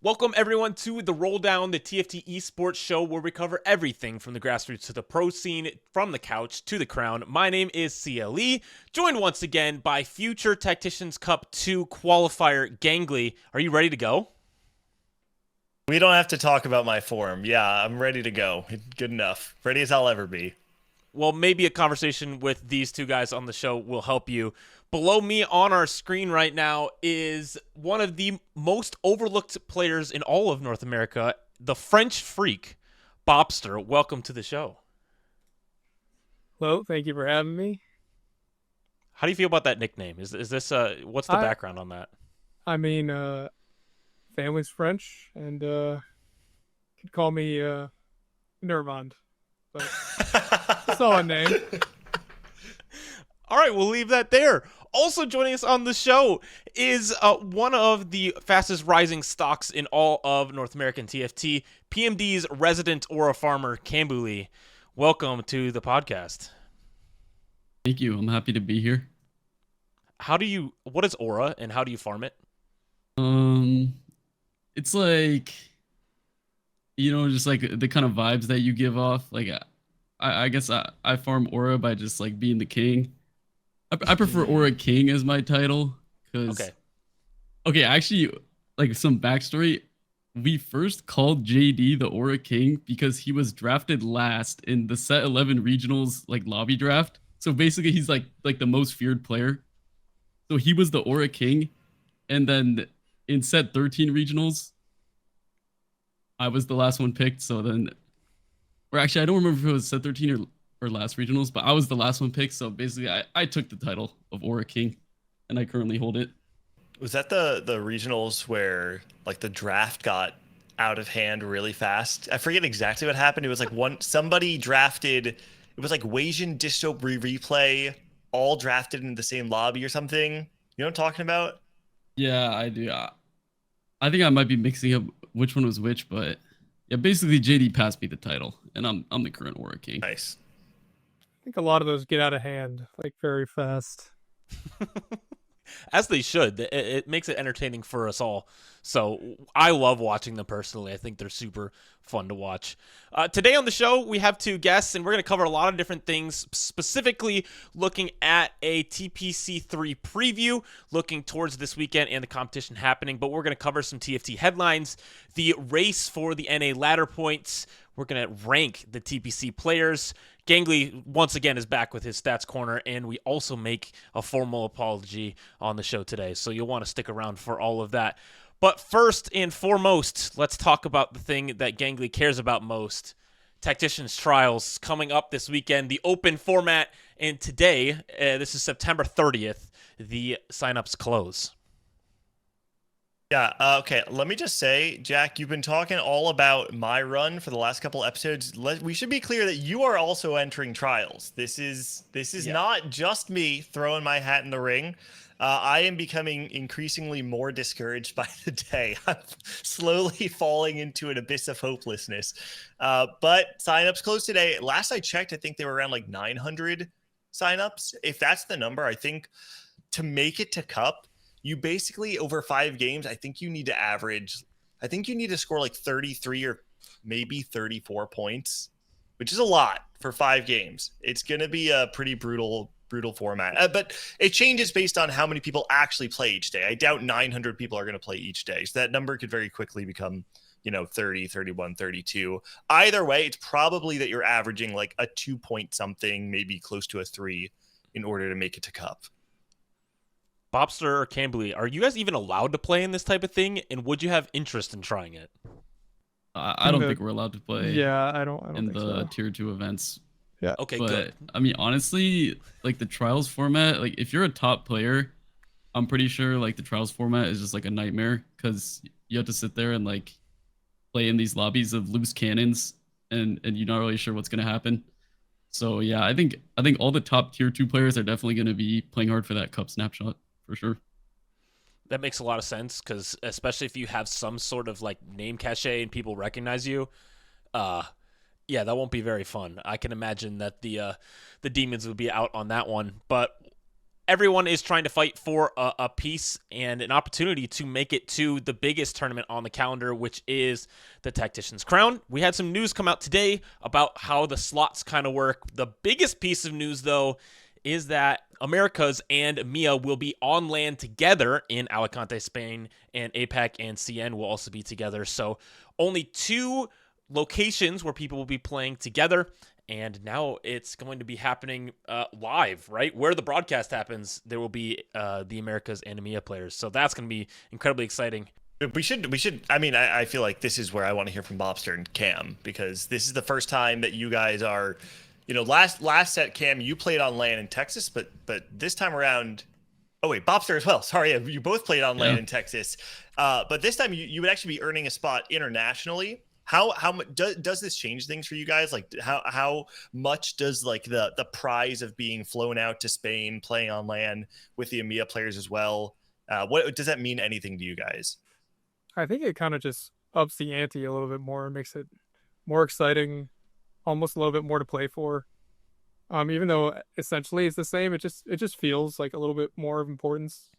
Welcome everyone to the Rolldown, the TFT Esports show where we cover everything from the grassroots to the pro scene, from the couch to the crown. My name is CLE, joined once again by future Tacticians Cup 2 qualifier Gangly. Are you ready to go? We don't have to talk about my form. Yeah, I'm ready to go. Good enough. Ready as I'll ever be. Well, maybe a conversation with these two guys on the show will help you. Below me on our screen right now is one of the most overlooked players in all of North America, the French freak, Bopster. Welcome to the show. Hello, thank you for having me. How do you feel about that nickname? Is this what's the background on that? I mean, family's French, and could call me Nervand, but it's all a name. All right, we'll leave that there. Also joining us on the show is one of the fastest rising stocks in all of North American TFT, PMD's resident Aura farmer, Cambulee. Welcome to the podcast. Thank you. I'm happy to be here. What is Aura and how do you farm it? It's like, just like the kind of vibes that you give off. Like, I guess I farm Aura by just like being the king. I prefer Aura King as my title because actually, like some backstory, we first called JD the Aura King because he was drafted last in the set 11 regionals like lobby draft. So basically he's like the most feared player. So he was the Aura King, and then in set 13 regionals I was the last one picked. So then, or actually I don't remember if it was set 13 or last regionals, but I was the last one picked. So basically I took the title of Aura King and I currently hold it. Was that the regionals where like the draft got out of hand really fast? I forget exactly what happened. It was like somebody drafted, it was like Wasian Disto replay, all drafted in the same lobby or something. You know what I'm talking about? Yeah, I do. I think I might be mixing up which one was which, but yeah, basically JD passed me the title and I'm the current Aura King. Nice. I think a lot of those get out of hand, like very fast. As they should. It makes it entertaining for us all. So I love watching them personally. I think they're super fun to watch. Today on the show, we have two guests, and we're going to cover a lot of different things, specifically looking at a TPC3 preview, looking towards this weekend and the competition happening. But we're going to cover some TFT headlines, the race for the NA ladder points. We're going to rank the TPC players. Gangly, once again, is back with his Stats Corner, and we also make a formal apology on the show today, so you'll want to stick around for all of that. But first and foremost, let's talk about the thing that Gangly cares about most, Tactician's Trials, coming up this weekend, the open format, and today, this is September 30th, the signups close. Yeah, okay, let me just say, Jack, you've been talking all about my run for the last couple episodes. We should be clear that you are also entering trials. This is not just me throwing my hat in the ring. I am becoming increasingly more discouraged by the day. I'm slowly falling into an abyss of hopelessness. But signups closed today. Last I checked, I think they were around like 900 signups. If that's the number, I think to make it to Cup, you basically, over 5 games, I think you need to score like 33 or maybe 34 points, which is a lot for 5 games. It's going to be a pretty brutal format. But it changes based on how many people actually play each day. I doubt 900 people are going to play each day. So that number could very quickly become, 30, 31, 32. Either way, it's probably that you're averaging like a 2 point something, maybe close to a 3 in order to make it to Cup. Bopster or Cambulee, are you guys even allowed to play in this type of thing, and would you have interest in trying it? I don't think we're allowed to play. Yeah, I don't in think the so. tier 2 events. Yeah. Okay, but, good. I mean, honestly, like the trials format, like if you're a top player, I'm pretty sure like the trials format is just like a nightmare because you have to sit there and like play in these lobbies of loose cannons, and you're not really sure what's gonna happen. So yeah, I think all the top tier 2 players are definitely gonna be playing hard for that Cup snapshot. For sure. That makes a lot of sense because especially if you have some sort of like name cachet and people recognize you, yeah, that won't be very fun. I can imagine that the demons would be out on that one. But everyone is trying to fight for a piece and an opportunity to make it to the biggest tournament on the calendar, which is the Tactician's Crown. We had some news come out today about how the slots kind of work. The biggest piece of news, though, is that Americas and EMEA will be on LAN together in Alicante, Spain, and APAC and CN will also be together. So only 2 locations where people will be playing together. And now it's going to be happening live, right? Where the broadcast happens, there will be the Americas and EMEA players. So that's going to be incredibly exciting. We should. I mean, I feel like this is where I want to hear from Bopster and Cam, because this is the first time that you guys are, last set, Cam, you played on LAN in Texas, but this time around, oh wait, Bopster as well. Sorry, you both played on LAN in Texas, but this time you would actually be earning a spot internationally. How does this change things for you guys? Like how much does like the prize of being flown out to Spain, playing on LAN with the EMEA players as well? What does that mean anything to you guys? I think it kind of just ups the ante a little bit more, makes it more exciting, almost a little bit more to play for. Even though essentially it's the same, it just feels like a little bit more of importance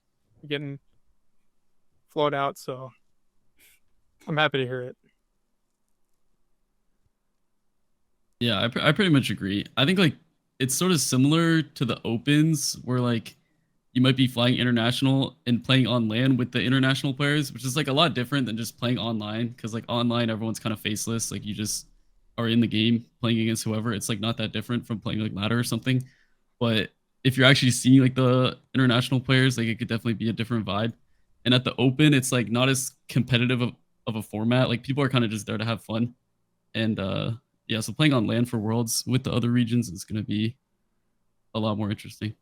getting flown out. So I'm happy to hear it. Yeah, I pretty much agree. I think like it's sort of similar to the opens where like you might be flying international and playing on LAN with the international players, which is like a lot different than just playing online, because like online everyone's kind of faceless, like you just are in the game playing against whoever. It's like not that different from playing like ladder or something. But if you're actually seeing like the international players, like it could definitely be a different vibe. And at the open, it's like not as competitive of a format. Like people are kind of just there to have fun. And yeah, so playing on LAN for Worlds with the other regions is going to be a lot more interesting.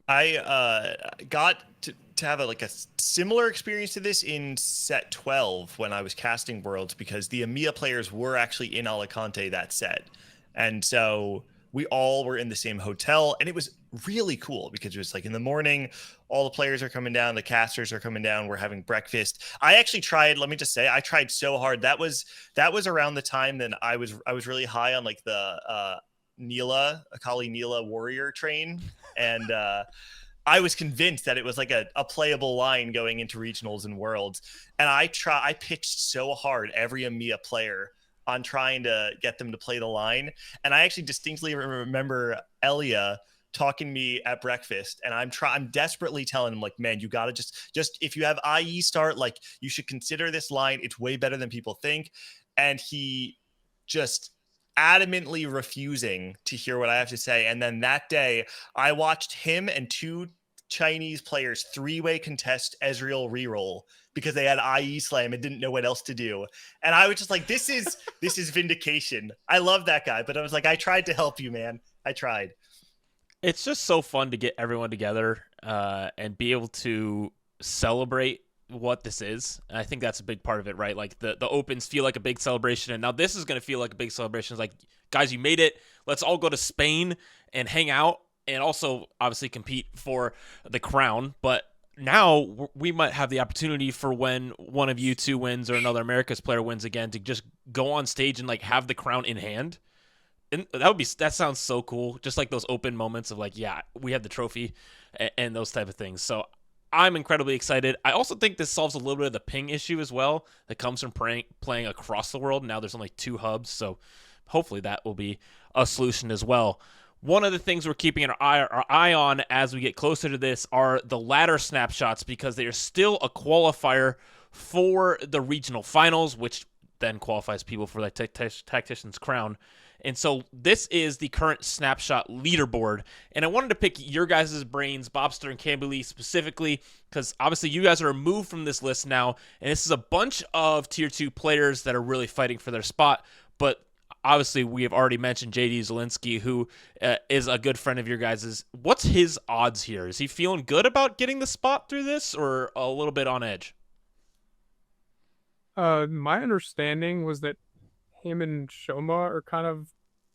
I got to have a similar experience to this in set 12 when I was casting Worlds, because the EMEA players were actually in Alicante that set. And so we all were in the same hotel, and it was really cool because it was like in the morning, all the players are coming down, the casters are coming down, we're having breakfast. I actually tried, let me just say, I tried so hard. That was around the time that I was really high on like the Akali Neela warrior train. And I was convinced that it was like a playable line going into regionals and worlds. And I pitched so hard every EMEA player on trying to get them to play the line. And I actually distinctly remember Elia talking to me at breakfast, and I'm desperately telling him, like, man, you gotta just if you have IE start, like, you should consider this line. It's way better than people think. And he just adamantly refusing to hear what I have to say. And then that day I watched him and 2 Chinese players 3-way contest Ezreal reroll because they had IE slam and didn't know what else to do. And I was just like, this is vindication. I love that guy, but I was like, I tried to help you, man. I tried. It's just so fun to get everyone together and be able to celebrate what this is. And I think that's a big part of it, right? Like the opens feel like a big celebration, and now this is going to feel like a big celebration. It's like, guys, you made it. Let's all go to Spain and hang out, and also obviously compete for the crown. But now we might have the opportunity for when one of you 2 wins or another America's player wins again to just go on stage and like have the crown in hand. And that sounds so cool. Just like those open moments of like, yeah, we have the trophy and those type of things. So I'm incredibly excited. I also think this solves a little bit of the ping issue as well that comes from playing across the world. Now there's only 2 hubs, so hopefully that will be a solution as well. One of the things we're keeping our eye on as we get closer to this are the ladder snapshots, because they are still a qualifier for the regional finals, which then qualifies people for the Tactician's Crown. And so this is the current snapshot leaderboard. And I wanted to pick your guys' brains, Bopster and Cambulee specifically, because obviously you guys are removed from this list now. And this is a bunch of tier 2 players that are really fighting for their spot. But obviously we have already mentioned JD Zielinski, who is a good friend of your guys'. What's his odds here? Is he feeling good about getting the spot through this, or a little bit on edge? My understanding was that him and Shoma are kind of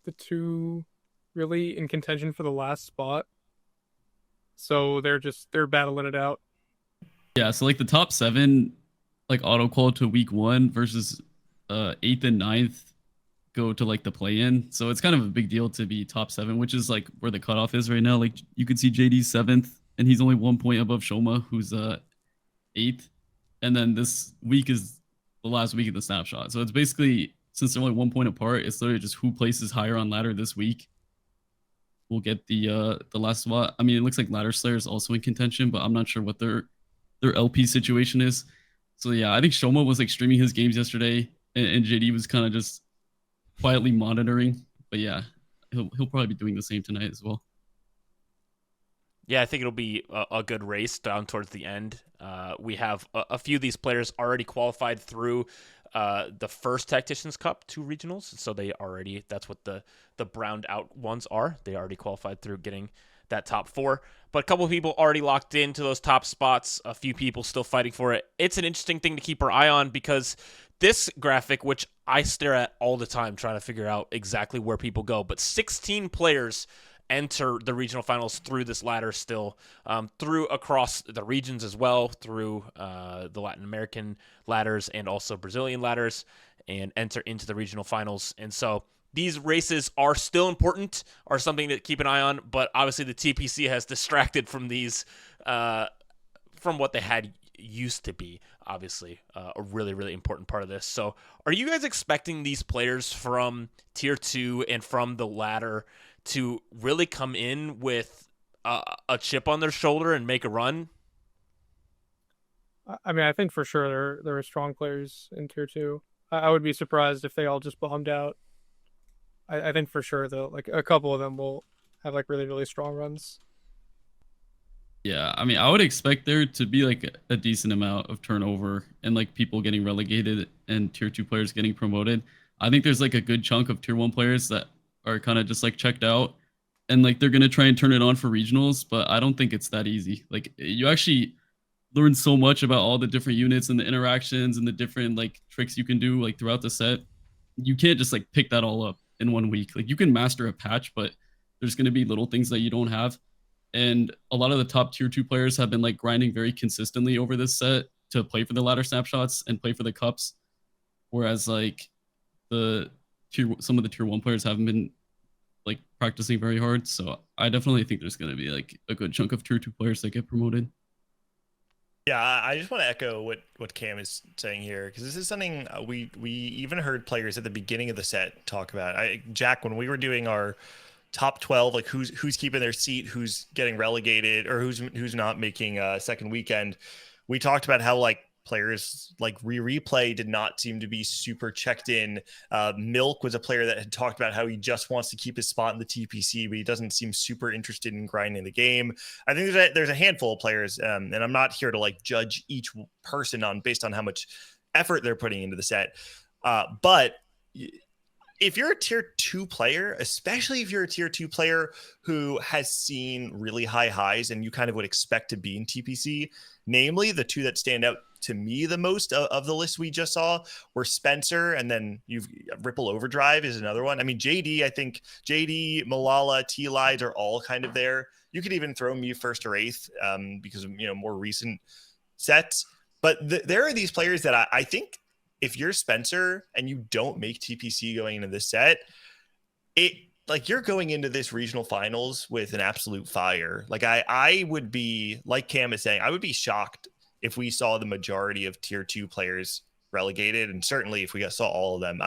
the 2 really in contention for the last spot. So they're battling it out. Yeah, so like the top 7 like auto qual to week 1 versus 8th and 9th go to like the play-in. So it's kind of a big deal to be top 7, which is like where the cutoff is right now. Like you could see JD's 7th, and he's only 1 point above Shoma, who's 8th. And then this week is the last week of the snapshot. So it's basically, since they're only 1 point apart, it's literally just who places higher on ladder this week will get the last spot. I mean, it looks like Ladder Slayer is also in contention, but I'm not sure what their LP situation is. So yeah, I think Shoma was like streaming his games yesterday, and JD was kind of just quietly monitoring. But yeah, he'll probably be doing the same tonight as well. Yeah, I think it'll be a good race down towards the end. We have a few of these players already qualified through the first Tacticians Cup 2 regionals, so that's what the browned out ones are. They already qualified through getting that top 4. But a couple of people already locked into those top spots, a few people still fighting for it. It's an interesting thing to keep our eye on, because this graphic, which I stare at all the time trying to figure out exactly where people go, but 16 players enter the regional finals through this ladder still, through across the regions as well, through the Latin American ladders and also Brazilian ladders, and enter into the regional finals. And so these races are still important, are something to keep an eye on, but obviously the TPC has distracted from these, from what they had used to be, obviously, a really, really important part of this. So are you guys expecting these players from Tier 2 and from the ladder to really come in with a chip on their shoulder and make a run? I mean, I think for sure there are strong players in Tier 2. I would be surprised if they all just bombed out. I think for sure, though, like a couple of them will have like really, really strong runs. Yeah, I mean, I would expect there to be like a decent amount of turnover and like people getting relegated and Tier 2 players getting promoted. I think there's like a good chunk of Tier 1 players that are kind of just like checked out, and like they're going to try and turn it on for regionals, but I don't think it's that easy. Like you actually learn so much about all the different units and the interactions and the different like tricks you can do like throughout the set. You can't just like pick that all up in 1 week. Like you can master a patch, but there's going to be little things that you don't have. And a lot of the top Tier 2 players have been like grinding very consistently over this set to play for the ladder snapshots and play for the cups. Whereas like some of the Tier 1 players haven't been like practicing very hard. So I definitely think there's going to be like a good chunk of Tier 2 players that get promoted. Yeah, I just want to echo what Cam is saying here, because this is something we even heard players at the beginning of the set talk about. Jack, when we were doing our top 12, like who's keeping their seat, who's getting relegated, or who's not making a second weekend, we talked about how like players like replay did not seem to be super checked in. Milk was a player that had talked about how he just wants to keep his spot in the TPC, but he doesn't seem super interested in grinding the game. I think there's a handful of players, and I'm not here to like judge each person based on how much effort they're putting into the set. But if you're a Tier 2 player, especially if you're a Tier 2 player who has seen really high highs and you kind of would expect to be in TPC, namely the 2 that stand out to me the most of the list we just saw were Spencer, and then you've Ripple Overdrive is another one. I mean, I think JD, Malala, T-Lides are all kind of there. You could even throw me first or 8th because of, more recent sets. But there are these players that I think if you're Spencer and you don't make TPC going into this set, like you're going into this regional finals with an absolute fire. Like I would be, like Cam is saying, I would be shocked if we saw the majority of Tier 2 players relegated, and certainly if we saw all of them.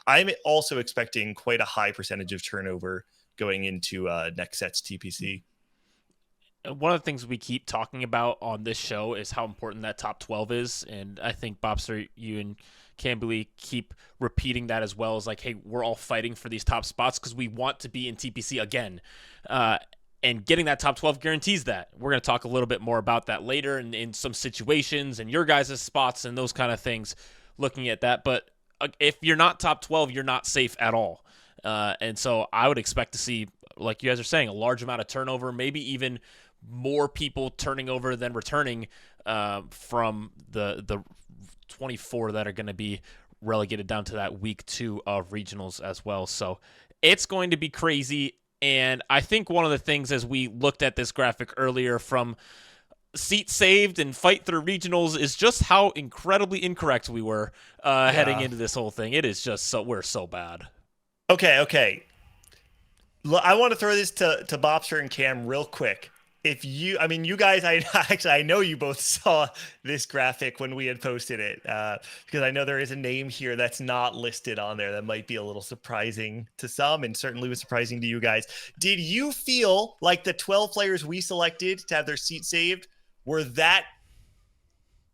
I'm also expecting quite a high percentage of turnover going into next set's TPC. One of the things we keep talking about on this show is how important that top 12 is, and I think Bopster, you and Cambulee keep repeating that as well, as like, hey, we're all fighting for these top spots because we want to be in TPC again. And getting that top 12 guarantees that. We're going to talk a little bit more about that later in some situations and your guys' spots and those kind of things, looking at that. But if you're not top 12, you're not safe at all. And so I would expect to see, like you guys are saying, a large amount of turnover, maybe even more people turning over than returning from the 24 that are going to be relegated down to that week 2 of regionals as well. So it's going to be crazy. And I think one of the things, as we looked at this graphic earlier, from seat saved and fight through regionals, is just how incredibly incorrect we were heading into this whole thing. It is just we're so bad. Okay. I want to throw this to Bopster and Cam real quick. If you, I mean, you guys, I know you both saw this graphic when we had posted it, because I know there is a name here that's not listed on there that might be a little surprising to some, and certainly was surprising to you guys. Did you feel like the 12 players we selected to have their seat saved were that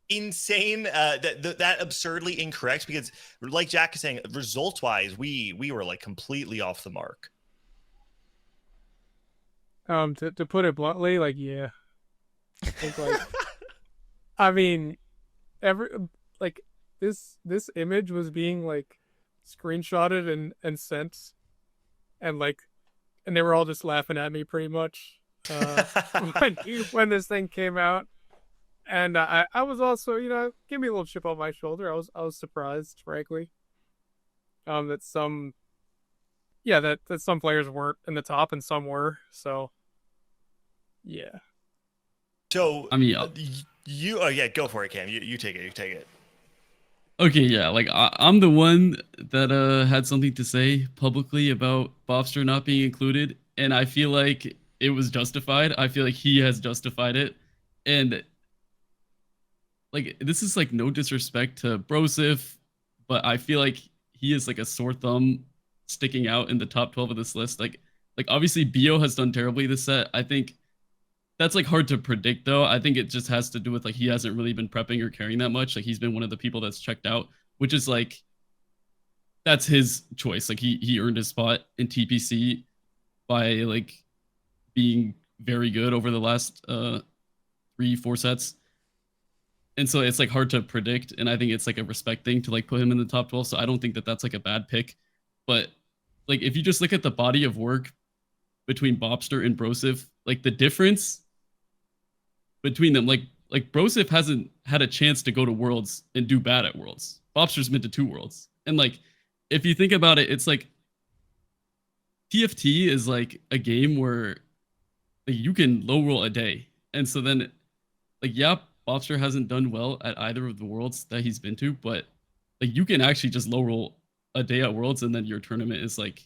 insane, that absurdly incorrect? Because, like Jack is saying, results-wise, we were like completely off the mark. To put it bluntly, like, yeah, I think, like, I mean, every like this image was being like screenshotted and sent, and like, and they were all just laughing at me pretty much when this thing came out, and I was also, give me a little chip on my shoulder. I was surprised, frankly, that some, yeah, that some players weren't in the top and some were. So yeah. So I mean, oh yeah, go for it, Cam. You take it. You take it. okay, yeah, like I'm the one that had something to say publicly about Bopster not being included, and I feel like it was justified. I feel like he has justified it, and like this is like no disrespect to Brosif, but I feel like he is like a sore thumb sticking out in the top 12 of this list. Like obviously Bio has done terribly this set. I think that's like hard to predict though. I think it just has to do with like he hasn't really been prepping or carrying that much. Like he's been one of the people that's checked out, which is like that's his choice. Like he earned his spot in TPC by like being very good over the last 3-4 sets. And so it's like hard to predict, and I think it's like a respect thing to like put him in the top 12. So I don't think that that's like a bad pick. But like if you just look at the body of work between Bopster and Brosif, like the difference between them, like Brosif hasn't had a chance to go to Worlds and do bad at Worlds. Bopster's been to 2 Worlds. And like if you think about it, it's like TFT is like a game where like, you can low roll a day. And so then like yeah, Bopster hasn't done well at either of the Worlds that he's been to, but like you can actually just low roll a day at Worlds, and then your tournament is like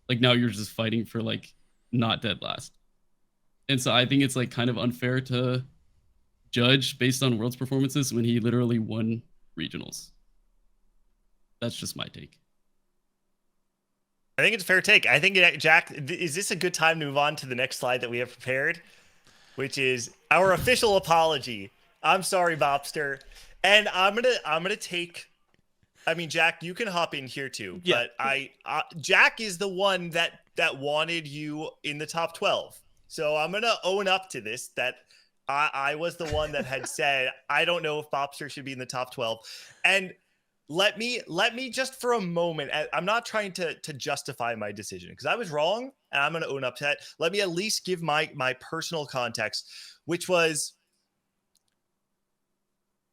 now you're just fighting for like not dead last. And so I think it's like kind of unfair to judge based on Worlds performances when he literally won regionals. That's just my take. I think it's a fair take. I think, Jack, is this a good time to move on to the next slide that we have prepared, which is our official apology. I'm sorry, Bopster. And I'm gonna take, I mean, Jack, you can hop in here too. Yeah. But Jack is the one that wanted you in the top 12. So I'm gonna own up to this, that I was the one that had said I don't know if Bopster should be in the top 12. And let me just for a moment, I'm not trying to justify my decision because I was wrong and I'm gonna own up to that. Let me at least give my personal context, which was,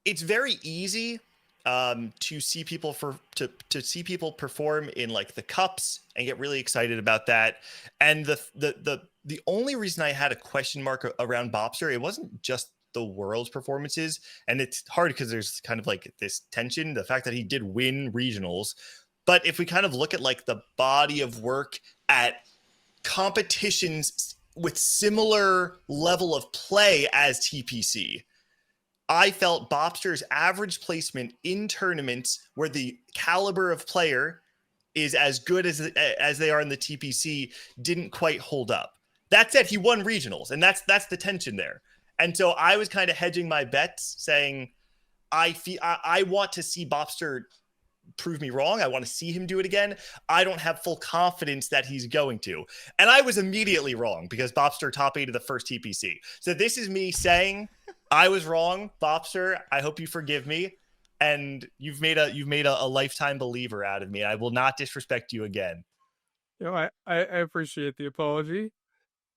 it's very easy to see people to see people perform in like the cups and get really excited about that. And the only reason I had a question mark around Bopster, it wasn't just the World's performances, and it's hard because there's kind of like this tension, the fact that he did win regionals. But if we kind of look at like the body of work at competitions with similar level of play as TPC, I felt Bopster's average placement in tournaments where the caliber of player is as good as they are in the TPC didn't quite hold up. That said, he won regionals, and that's the tension there. And so I was kind of hedging my bets, saying I want to see Bopster prove me wrong. I want to see him do it again. I don't have full confidence that he's going to. And I was immediately wrong because Bopster top 8 of the first TPC. So this is me saying I was wrong, Bopster. I hope you forgive me, and you've made a lifetime believer out of me. I will not disrespect you again. I appreciate the apology.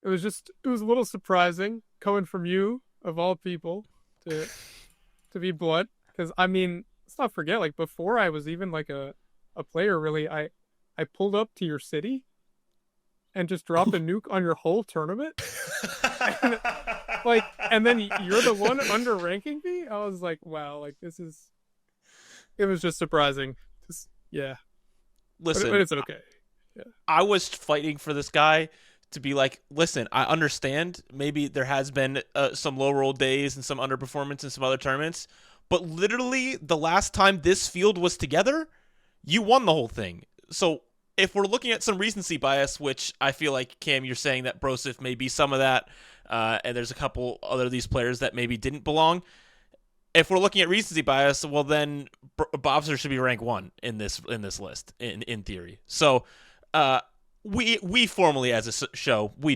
It was a little surprising coming from you of all people to be blunt, because I mean, let's not forget, like before I was even like a player really, I pulled up to your city and just dropped a nuke on your whole tournament. And then you're the one under ranking me. I was like, wow, like it was just surprising. Yeah. Listen, but it's okay. I was fighting for this guy to be like, listen, I understand maybe there has been some low roll days and some underperformance in some other tournaments, but literally the last time this field was together, you won the whole thing. So if we're looking at some recency bias, which I feel like, Cam, you're saying that Brosif may be some of that, and there's a couple other of these players that maybe didn't belong. If we're looking at recency bias, well then Bopster should be rank 1 in this list in theory. So we formally as a show we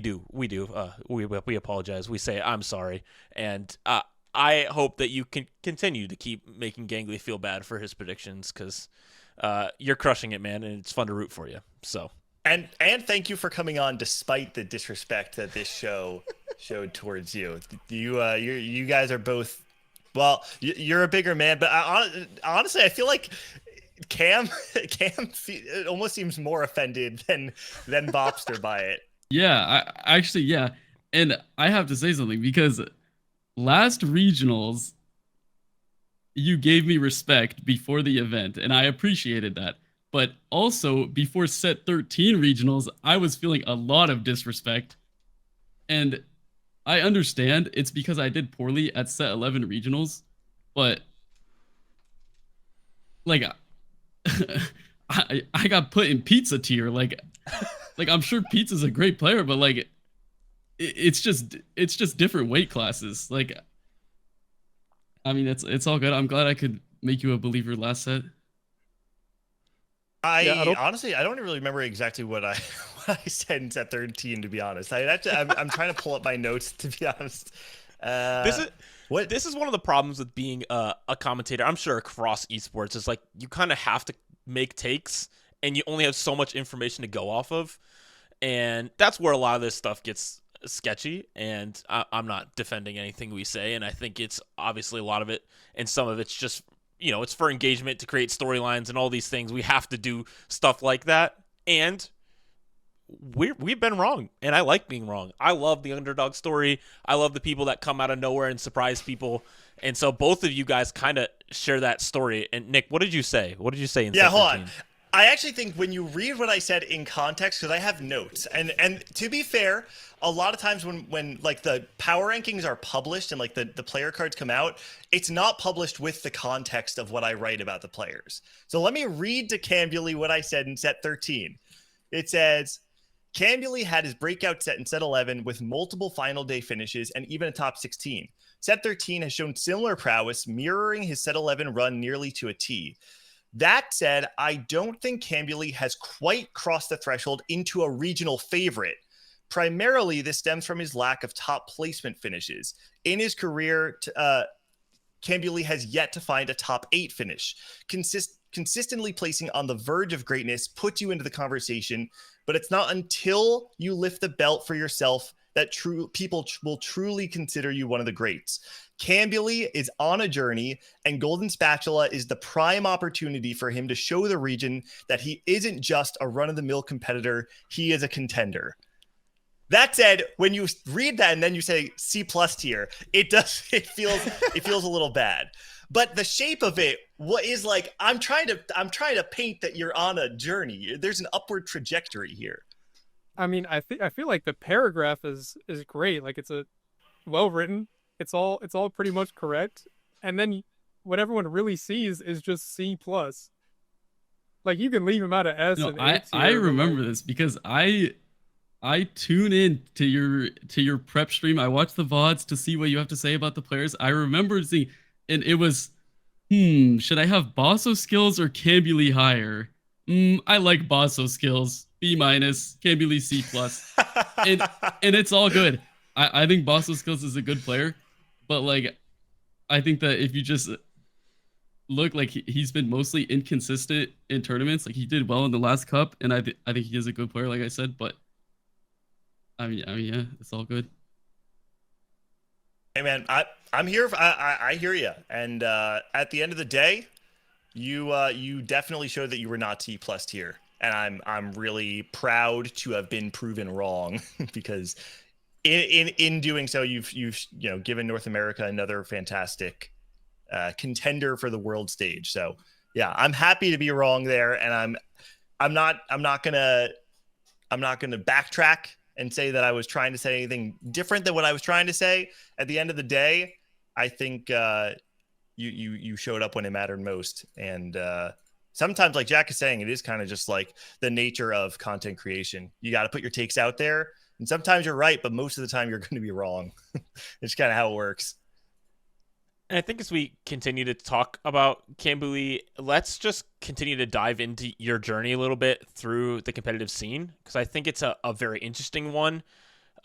apologize. We say I'm sorry, and I hope that you can continue to keep making Gangly feel bad for his predictions, because you're crushing it, man, and it's fun to root for you. So. And thank you for coming on despite the disrespect that this show showed towards you. You guys are both. Well, you're a bigger man, but honestly, I feel like Cam almost seems more offended than Bopster by it. Yeah, yeah. And I have to say something, because last regionals, you gave me respect before the event, and I appreciated that. But also, before set 13 regionals, I was feeling a lot of disrespect. And I understand it's because I did poorly at set 11 regionals, but like I got put in pizza tier. Like I'm sure Pizza's a great player, but like it's just different weight classes. Like, I mean, it's all good. I'm glad I could make you a believer last set. Honestly, I don't really remember exactly what I said in set 13, to be honest. I'm trying to pull up my notes, to be honest. This is one of the problems with being a commentator, I'm sure across esports, is like you kind of have to make takes and you only have so much information to go off of. And that's where a lot of this stuff gets sketchy, and I'm not defending anything we say, and I think it's obviously a lot of it, and some of it's just, it's for engagement, to create storylines and all these things. We have to do stuff like that, and we've been wrong, and I like being wrong. I love the underdog story. I love the people that come out of nowhere and surprise people, and so both of you guys kind of share that story. And Nick, what did you say? What did you say in set 13? Hold on. I actually think when you read what I said in context, because I have notes, and to be fair, a lot of times when like the power rankings are published and like the player cards come out, it's not published with the context of what I write about the players. So let me read to Cambulee what I said in set 13. It says, Cambulee had his breakout set in set 11 with multiple final day finishes and even a top 16. Set 13 has shown similar prowess, mirroring his set 11 run nearly to a T. That said, I don't think Cambulee has quite crossed the threshold into a regional favorite. Primarily, this stems from his lack of top placement finishes. In his career, Cambulee has yet to find a top 8 finish. Consistently placing on the verge of greatness puts you into the conversation, but it's not until you lift the belt for yourself that people will truly consider you one of the greats. Cambulee is on a journey, and Golden Spatula is the prime opportunity for him to show the region that he isn't just a run-of-the-mill competitor, he is a contender. That said, when you read that and then you say C+ tier, it feels a little bad. But the shape of it, what is like, I'm trying to paint that you're on a journey. There's an upward trajectory here. I mean, I feel like the paragraph is great. Like, it's a well written. It's all pretty much correct. And then what everyone really sees is just C+. Like, you can leave him out of S. No, and I remember this because I tune in to your prep stream. I watch the VODs to see what you have to say about the players. I remember seeing, and it was, should I have Bosso skills or Cambulee higher? I like Bosso skills. B-, Cambulee C+. and it's all good. I think Bosso skills is a good player, but like, I think that if you just look, like he's been mostly inconsistent in tournaments. Like, he did well in the last cup, and I think he is a good player, like I said. But I mean, yeah, it's all good. Hey man, I'm here. I hear you. And at the end of the day, you definitely showed that you were not C+ tier, and I'm really proud to have been proven wrong because in doing so, you've given North America another fantastic contender for the world stage. So yeah, I'm happy to be wrong there, and I'm not gonna gonna backtrack and say that I was trying to say anything different than what I was trying to say. At the end of the day, I think you showed up when it mattered most. And sometimes, like Jack is saying, it is kind of just like the nature of content creation. You got to put your takes out there. And sometimes you're right, but most of the time you're going to be wrong. It's kind of how it works. And I think as we continue to talk about Cambulee, let's just continue to dive into your journey a little bit through the competitive scene, because I think it's a very interesting one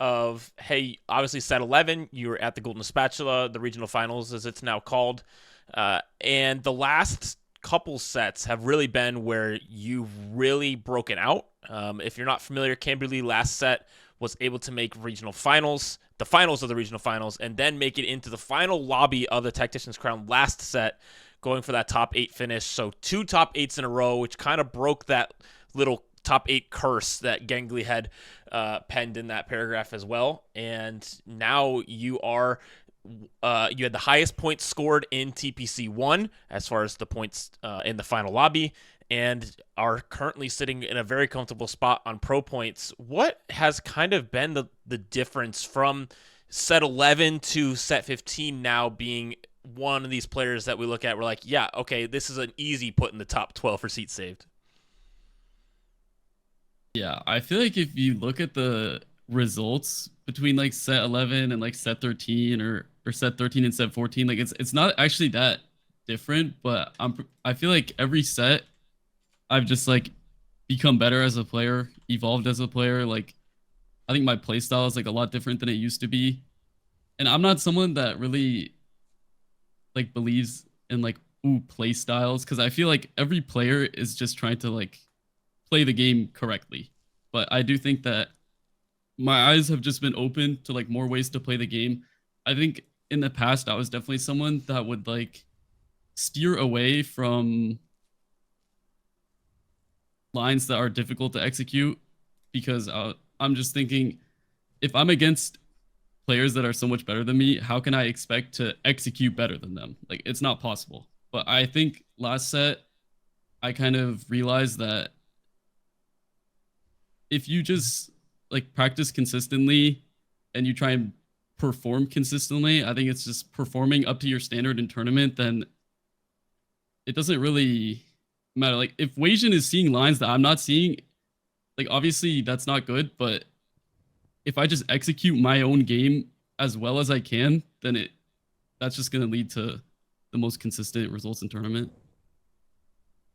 of, hey, obviously set 11, you were at the Golden Spatula, the regional finals as it's now called, and the last couple sets have really been where you've really broken out. If you're not familiar, Cambulee last set was able to make regional finals, the finals of the regional finals, and then make it into the final lobby of the Tactician's Crown last set, going for that top 8 finish. So 2 top 8s in a row, which kind of broke that little top 8 curse that Gangly had penned in that paragraph as well. And now you are you had the highest points scored in TPC 1 as far as the points in the final lobby, and are currently sitting in a very comfortable spot on pro points. What has kind of been the difference from set 11 to set 15 now being one of these players that we look at, we're like, yeah, okay, this is an easy put in the top 12 for seats saved? Yeah, I feel like if you look at the results between like set 11 and like set 13 or set 13 and set 14, like it's not actually that different, but I feel like every set I've just like become better as a player, evolved as a player. Like I think my playstyle is like a lot different than it used to be. And I'm not someone that really like believes in like play styles, because I feel like every player is just trying to like play the game correctly. But I do think that my eyes have just been open to like more ways to play the game. I think in the past I was definitely someone that would like steer away from lines that are difficult to execute, because I'm just thinking, if I'm against players that are so much better than me, how can I expect to execute better than them? Like, it's not possible. But I think last set, I kind of realized that if you just like practice consistently and you try and perform consistently, I think it's just performing up to your standard in tournament, then it doesn't really matter. Like if Wasian is seeing lines that I'm not seeing, like obviously that's not good, but if I just execute my own game as well as I can, then that's just going to lead to the most consistent results in tournament.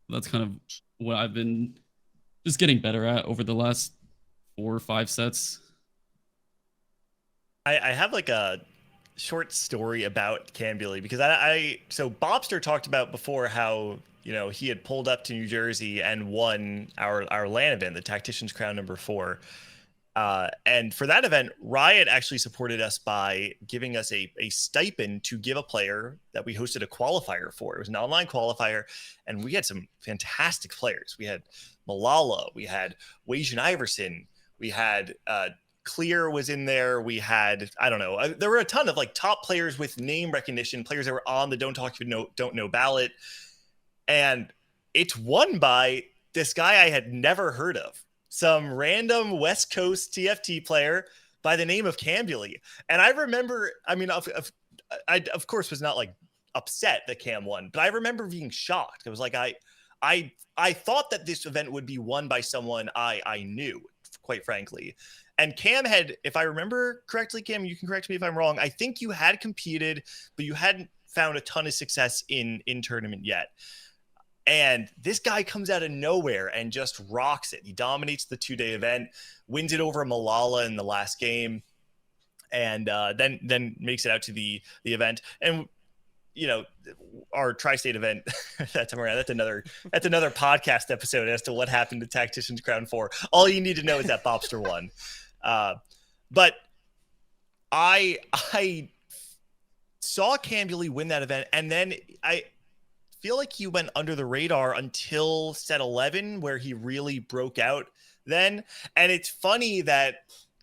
That's kind of what I've been just getting better at over the last 4 or 5 sets. I have like a short story about Cambulee, because so Bopster talked about before how, you know, he had pulled up to New Jersey and won our LAN event, the Tactician's Crown #4. And for that event, Riot actually supported us by giving us a stipend to give a player that we hosted a qualifier for. It was an online qualifier, and we had some fantastic players. We had Malala, we had Wasian Iverson, we had Clear was in there. We had, I don't know, there were a ton of like top players with name recognition, players that were on the Don't Know ballot. And it's won by this guy I had never heard of, some random West Coast TFT player by the name of Cambulee. And I remember, I mean, I of course was not like upset that Cam won, but I remember being shocked. I was like, I thought that this event would be won by someone I knew, quite frankly. And Cam had, if I remember correctly, Cam, you can correct me if I'm wrong, I think you had competed, but you hadn't found a ton of success in tournament yet. And this guy comes out of nowhere and just rocks it. He dominates the 2-day event, wins it over Malala in the last game, and then makes it out to the event. And you know, our tri-state event that time around, that's another podcast episode as to what happened to Tactician's Crown 4. All you need to know is that Bopster won. But I saw Cambulee win that event, and then I feel like he went under the radar until set 11, where he really broke out then. And it's funny that,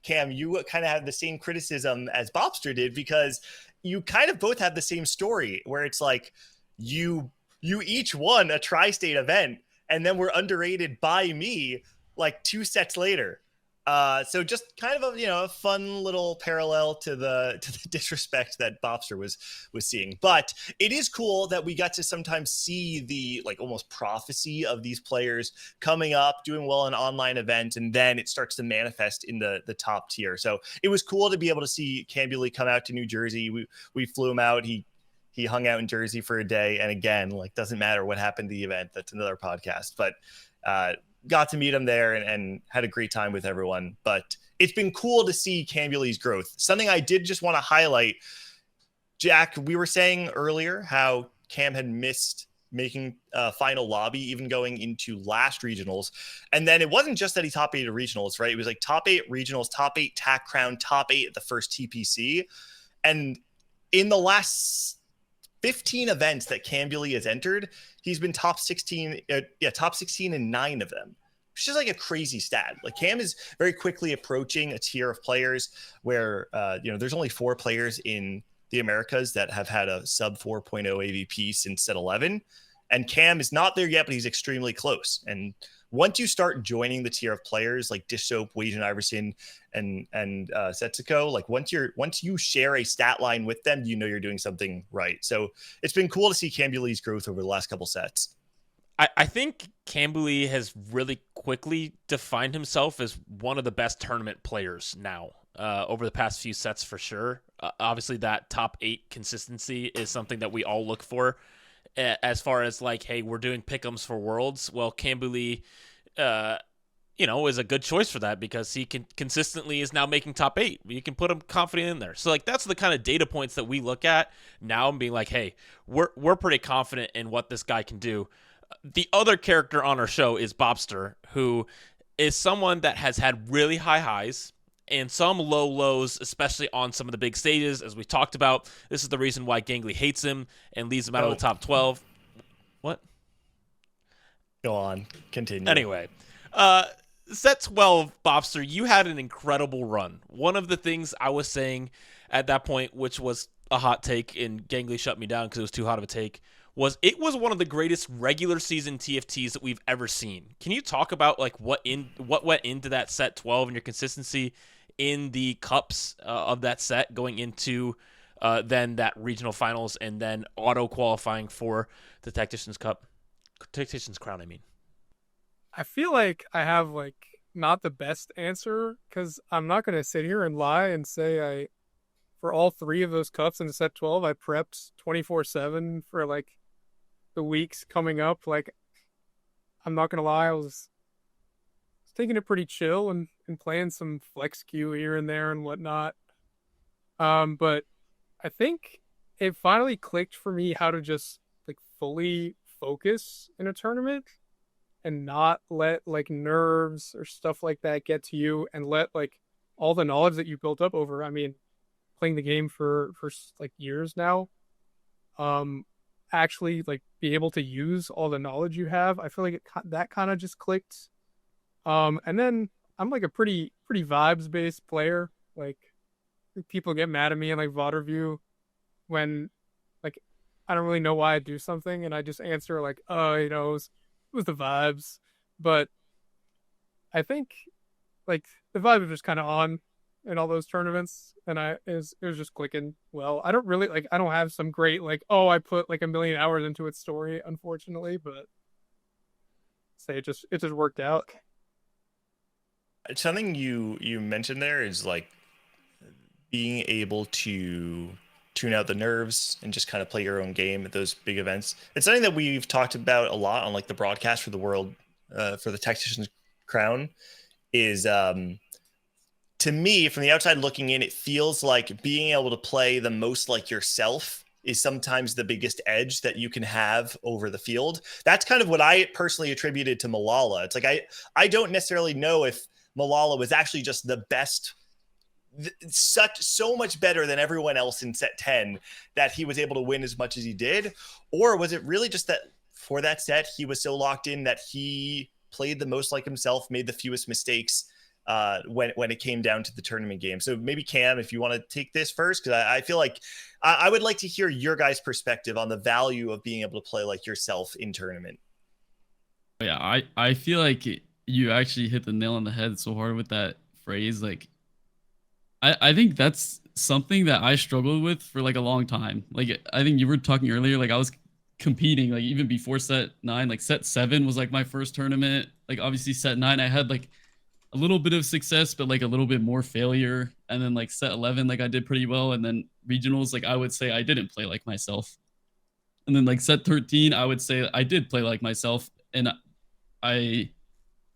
Cam, you kind of had the same criticism as Bopster did, because you kind of both have the same story, where it's like you each won a tri-state event and then were underrated by me like 2 sets later. So just kind of a fun little parallel to the disrespect that Bopster was seeing. But it is cool that we got to sometimes see the like almost prophecy of these players coming up, doing well in online events, and then it starts to manifest in the top tier. So it was cool to be able to see Cambulee come out to New Jersey. We flew him out. He hung out in Jersey for a day, and again, like doesn't matter what happened to the event. That's another podcast, but. Got to meet him there and had a great time with everyone. But it's been cool to see Cambulee's growth. Something I did just want to highlight, Jack, we were saying earlier how Cam had missed making final lobby, even going into last regionals. And then it wasn't just that he top 8 at regionals, right? It was like top 8 regionals, top 8 TAC crown, top 8 at the first TPC. And in the last 15 events that Cambulee has entered, he's been top 16 in 9 of them, which is like a crazy stat. Like Cam is very quickly approaching a tier of players where there's only 4 players in the Americas that have had a sub 4.0 AVP since set 11, and Cam is not there yet, but he's extremely close. And once you start joining the tier of players like Dish Soap, Wajan Iverson, and Setsuko, like once you share a stat line with them, you're doing something right. So it's been cool to see Cambulee's growth over the last couple sets. I think Cambulee has really quickly defined himself as one of the best tournament players now over the past few sets for sure. Obviously, that top 8 consistency is something that we all look for. As far as like, hey, we're doing pick'ems for Worlds. Well, Cambulee, is a good choice for that because he can consistently is now making top 8. You can put him confident in there. So like that's the kind of data points that we look at now and being like, hey, we're pretty confident in what this guy can do. The other character on our show is Bopster, who is someone that has had really high highs and some low lows, especially on some of the big stages, as we talked about. This is the reason why Gangly hates him and leaves him out of the top 12. What? Go on. Continue. Anyway, set 12, Bopster, you had an incredible run. One of the things I was saying at that point, which was a hot take, and Gangly shut me down because it was too hot of a take, was it was one of the greatest regular season TFTs that we've ever seen. Can you talk about like what went into that set 12 and your consistency in the cups of that set going into then that regional finals and then auto qualifying for the Tactician's Crown, I mean? I feel like I have like not the best answer because I'm not going to sit here and lie and say for all 3 of those cups in set 12, I prepped 24/7 for like the weeks coming up. Like, I'm not going to lie, I was taking it pretty chill and playing some flex queue here and there and whatnot. But I think it finally clicked for me how to just like fully focus in a tournament and not let like nerves or stuff like that get to you, and let like all the knowledge that you built up over, I mean, playing the game for like years now, actually like be able to use all the knowledge you have. I feel like that kind of just clicked. And then I'm like a pretty vibes based player. Like people get mad at me in like VOD review when like I don't really know why I do something and I just answer like, it was the vibes. But I think like the vibes are just kind of on in all those tournaments, and it was just clicking well. I don't have some great like, I put like a million hours into its story, unfortunately, but say it just worked out. Something you mentioned there is like being able to tune out the nerves and just kind of play your own game at those big events. It's something that we've talked about a lot on like the broadcast for the world, for the Tactician's Crown, is to me, from the outside looking in, it feels like being able to play the most like yourself is sometimes the biggest edge that you can have over the field. That's kind of what I personally attributed to Malala. It's like I don't necessarily know if Malala was actually just the best, so much better than everyone else in set 10 that he was able to win as much as he did, or was it really just that for that set he was so locked in that he played the most like himself, made the fewest mistakes when it came down to the tournament game. So maybe Cam, if you want to take this first, because I feel like I would like to hear your guys' perspective on the value of being able to play like yourself in tournament. Yeah, I feel like you actually hit the nail on the head so hard with that phrase. Like, I think that's something that I struggled with for like a long time. Like, I think you were talking earlier, like I was competing, like even before set 9, like set 7 was like my first tournament. Like, obviously, set 9, I had like a little bit of success, but like a little bit more failure. And then like set 11, like I did pretty well. And then regionals, like I would say I didn't play like myself. And then like set 13, I would say I did play like myself. And I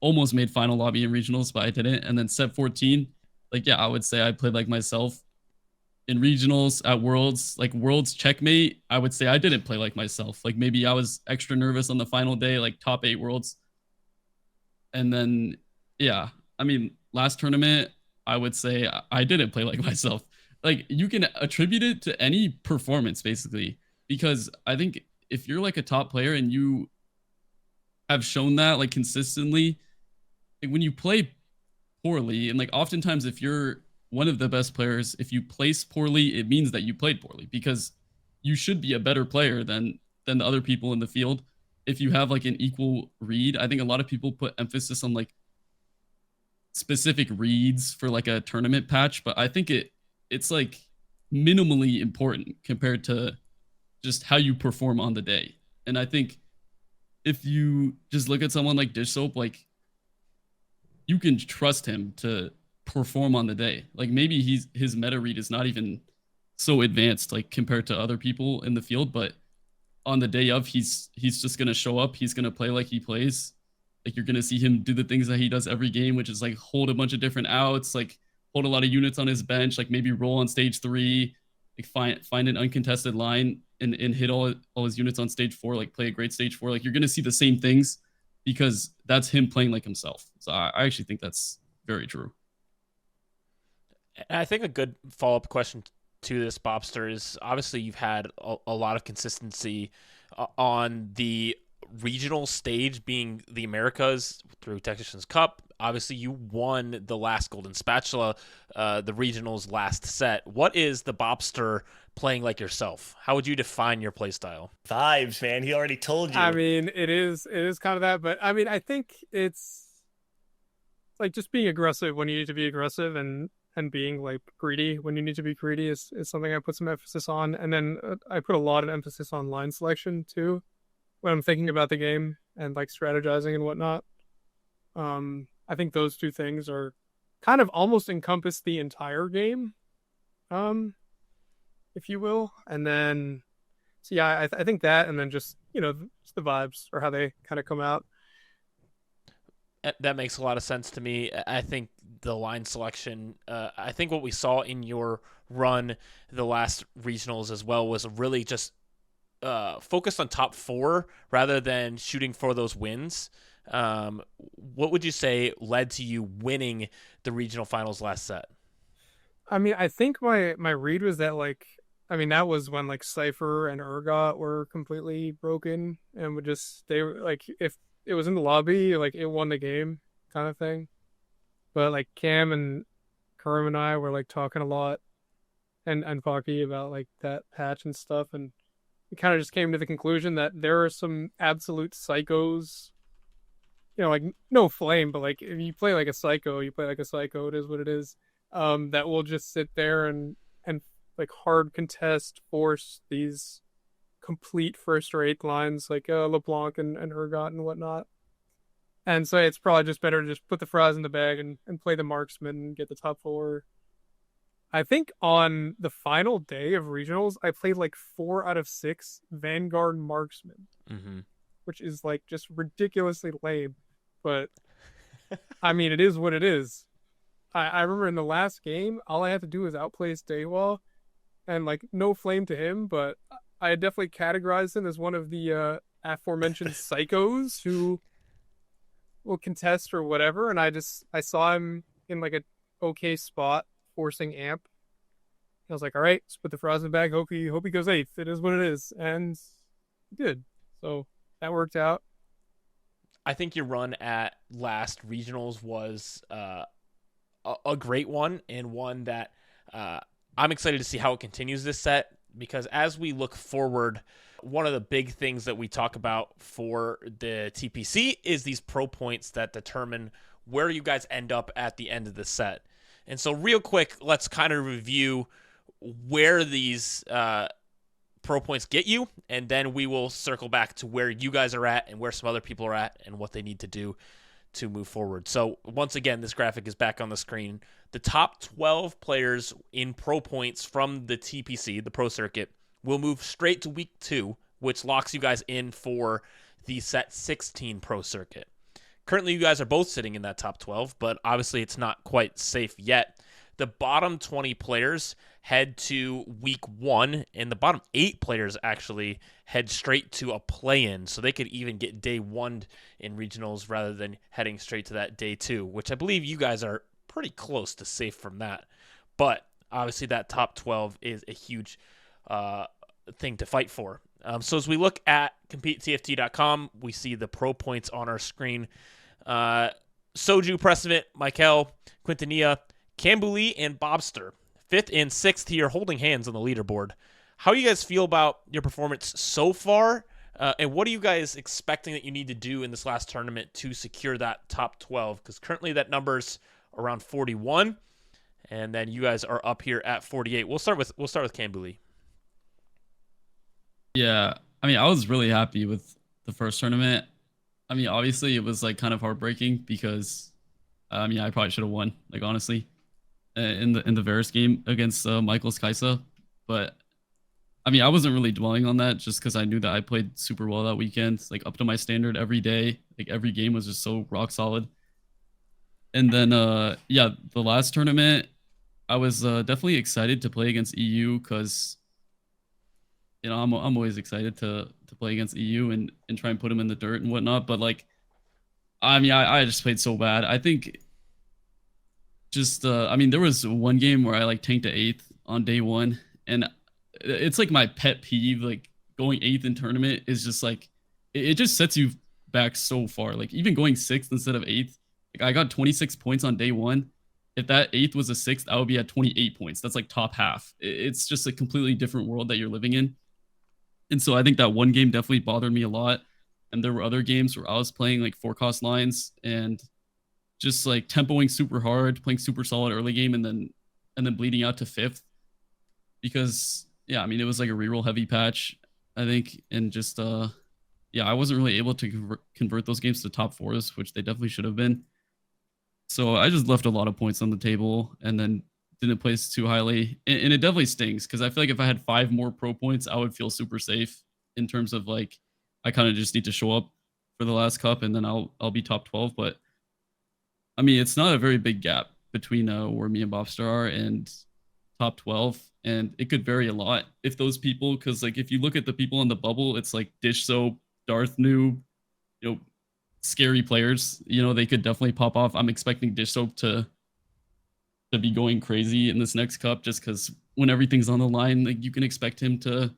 almost made final lobby in regionals, but I didn't. And then set 14, like, yeah, I would say I played like myself in regionals at worlds, like worlds checkmate. I would say I didn't play like myself. Like maybe I was extra nervous on the final day, like top 8 worlds. And then, yeah, I mean, last tournament, I would say I didn't play like myself. Like you can attribute it to any performance basically, because I think if you're like a top player and you have shown that like consistently, like when you play poorly, and like oftentimes if you're one of the best players, if you place poorly, it means that you played poorly, because you should be a better player than the other people in the field. If you have like an equal read, I think a lot of people put emphasis on like specific reads for like a tournament patch, but I think it's like minimally important compared to just how you perform on the day. And I think if you just look at someone like Dish Soap, like you can trust him to perform on the day. Like maybe his meta read is not even so advanced like compared to other people in the field, but on the day of, he's just gonna show up. He's gonna play like he plays. Like you're gonna see him do the things that he does every game, which is like hold a bunch of different outs, like hold a lot of units on his bench, like maybe roll on stage 3, like find an uncontested line and hit all his units on stage 4, like play a great stage 4. Like you're gonna see the same things because that's him playing like himself. So I actually think that's very true. I think a good follow-up question to this, Bopster, is obviously you've had a lot of consistency on the regional stage, being the Americas through Tactician's Cup. Obviously, you won the last Golden Spatula, the regionals last set. What is the Bopster playing like yourself? How would you define your playstyle? Vibes, man. He already told you. I mean, it is kind of that, but I mean, I think it's like just being aggressive when you need to be aggressive, and being like greedy when you need to be greedy is something I put some emphasis on. And then I put a lot of emphasis on line selection too when I'm thinking about the game and like strategizing and whatnot. I think those two things are kind of almost encompass the entire game, if you will. And then, so yeah, I think that, and then just, just the vibes or how they kind of come out. That makes a lot of sense to me. I think the line selection, I think what we saw in your run the last regionals as well was really just focused on top 4 rather than shooting for those wins. What would you say led to you winning the regional finals last set? I mean, I think my read was that that was when like Cypher and Urgot were completely broken and they were like, if it was in the lobby, like it won the game kind of thing. But like Cam and Kurum and I were like talking a lot and Faki about like that patch and stuff, and we kind of just came to the conclusion that there are some absolute psychos, like no flame, but like if you play like a psycho, you play like a psycho, it is what it is. That will just sit there and like hard contest force these complete first-rate lines like LeBlanc and Urgot and whatnot. And so it's probably just better to just put the fries in the bag and play the marksman and get the top 4. I think on the final day of regionals, I played like 4 out of 6 Vanguard marksmen, which is like just ridiculously lame. But I mean, it is what it is. I remember in the last game, all I had to do was outplay Daywall, and like no flame to him, but I definitely categorized him as one of the aforementioned psychos who will contest or whatever. And I saw him in like a okay spot forcing amp. I was like, all right, let's put the fries in the bag. Hope he goes 8th. It is what it is. And he did. So that worked out. I think your run at last regionals was a great one, and one that I'm excited to see how it continues this set, because as we look forward, one of the big things that we talk about for the TPC is these pro points that determine where you guys end up at the end of the set. And so real quick, let's kind of review where these pro points get you, and then we will circle back to where you guys are at and where some other people are at and what they need to do to move forward. So once again, this graphic is back on the screen. The top 12 players in pro points from the TPC, the Pro Circuit, will move straight to week 2, which locks you guys in for the set 16 Pro Circuit. Currently, you guys are both sitting in that top 12, but obviously it's not quite safe yet. The bottom 20 players head to week 1, and the bottom 8 players actually head straight to a play-in, so they could even get day 1 in regionals rather than heading straight to that day 2, which I believe you guys are pretty close to safe from that. But obviously that top 12 is a huge thing to fight for. So as we look at CompeteTFT.com, we see the pro points on our screen. Soju, Precedent, Michael, Quintanilla, Cambulee, and Bopster, 5th and 6th here, holding hands on the leaderboard. How do you guys feel about your performance so far? And what are you guys expecting that you need to do in this last tournament to secure that top 12? Because currently that number's around 41, and then you guys are up here at 48. We'll start with Cambulee. Yeah, I mean, I was really happy with the first tournament. I mean, obviously it was like kind of heartbreaking because I probably should have won, like honestly, in the Varus game against Michael's Kaisa. But I mean, I wasn't really dwelling on that just because I knew that I played super well that weekend, like up to my standard every day. Like every game was just so rock solid. And then the last tournament, I was definitely excited to play against EU because I'm always excited to play against EU and try and put them in the dirt and whatnot. But like, I mean, I just played so bad. I think just there was one game where I like tanked to 8th on day 1, and it's like my pet peeve. Like going 8th in tournament is just like it just sets you back so far. Like even going 6th instead of 8th. Like I got 26 points on day 1. If that 8th was a 6th, I would be at 28 points. That's like top half. It's just a completely different world that you're living in. And so I think that one game definitely bothered me a lot. And there were other games where I was playing like 4-cost lines and just like tempoing super hard, playing super solid early game, and then bleeding out to 5th. Because it was like a reroll heavy patch, I think, and just I wasn't really able to convert those games to top 4s, which they definitely should have been. So I just left a lot of points on the table and then didn't place too highly. And it definitely stings because I feel like if I had 5 more pro points, I would feel super safe in terms of like, I kind of just need to show up for the last cup and then I'll be top 12. But I mean, it's not a very big gap between where me and Bopster are and top 12. And it could vary a lot if those people, because like if you look at the people in the bubble, it's like Dish Soap, Darth Noob, scary players. They could definitely pop off. I'm expecting Dish Soap to be going crazy in this next cup just because when everything's on the line, like you can expect him to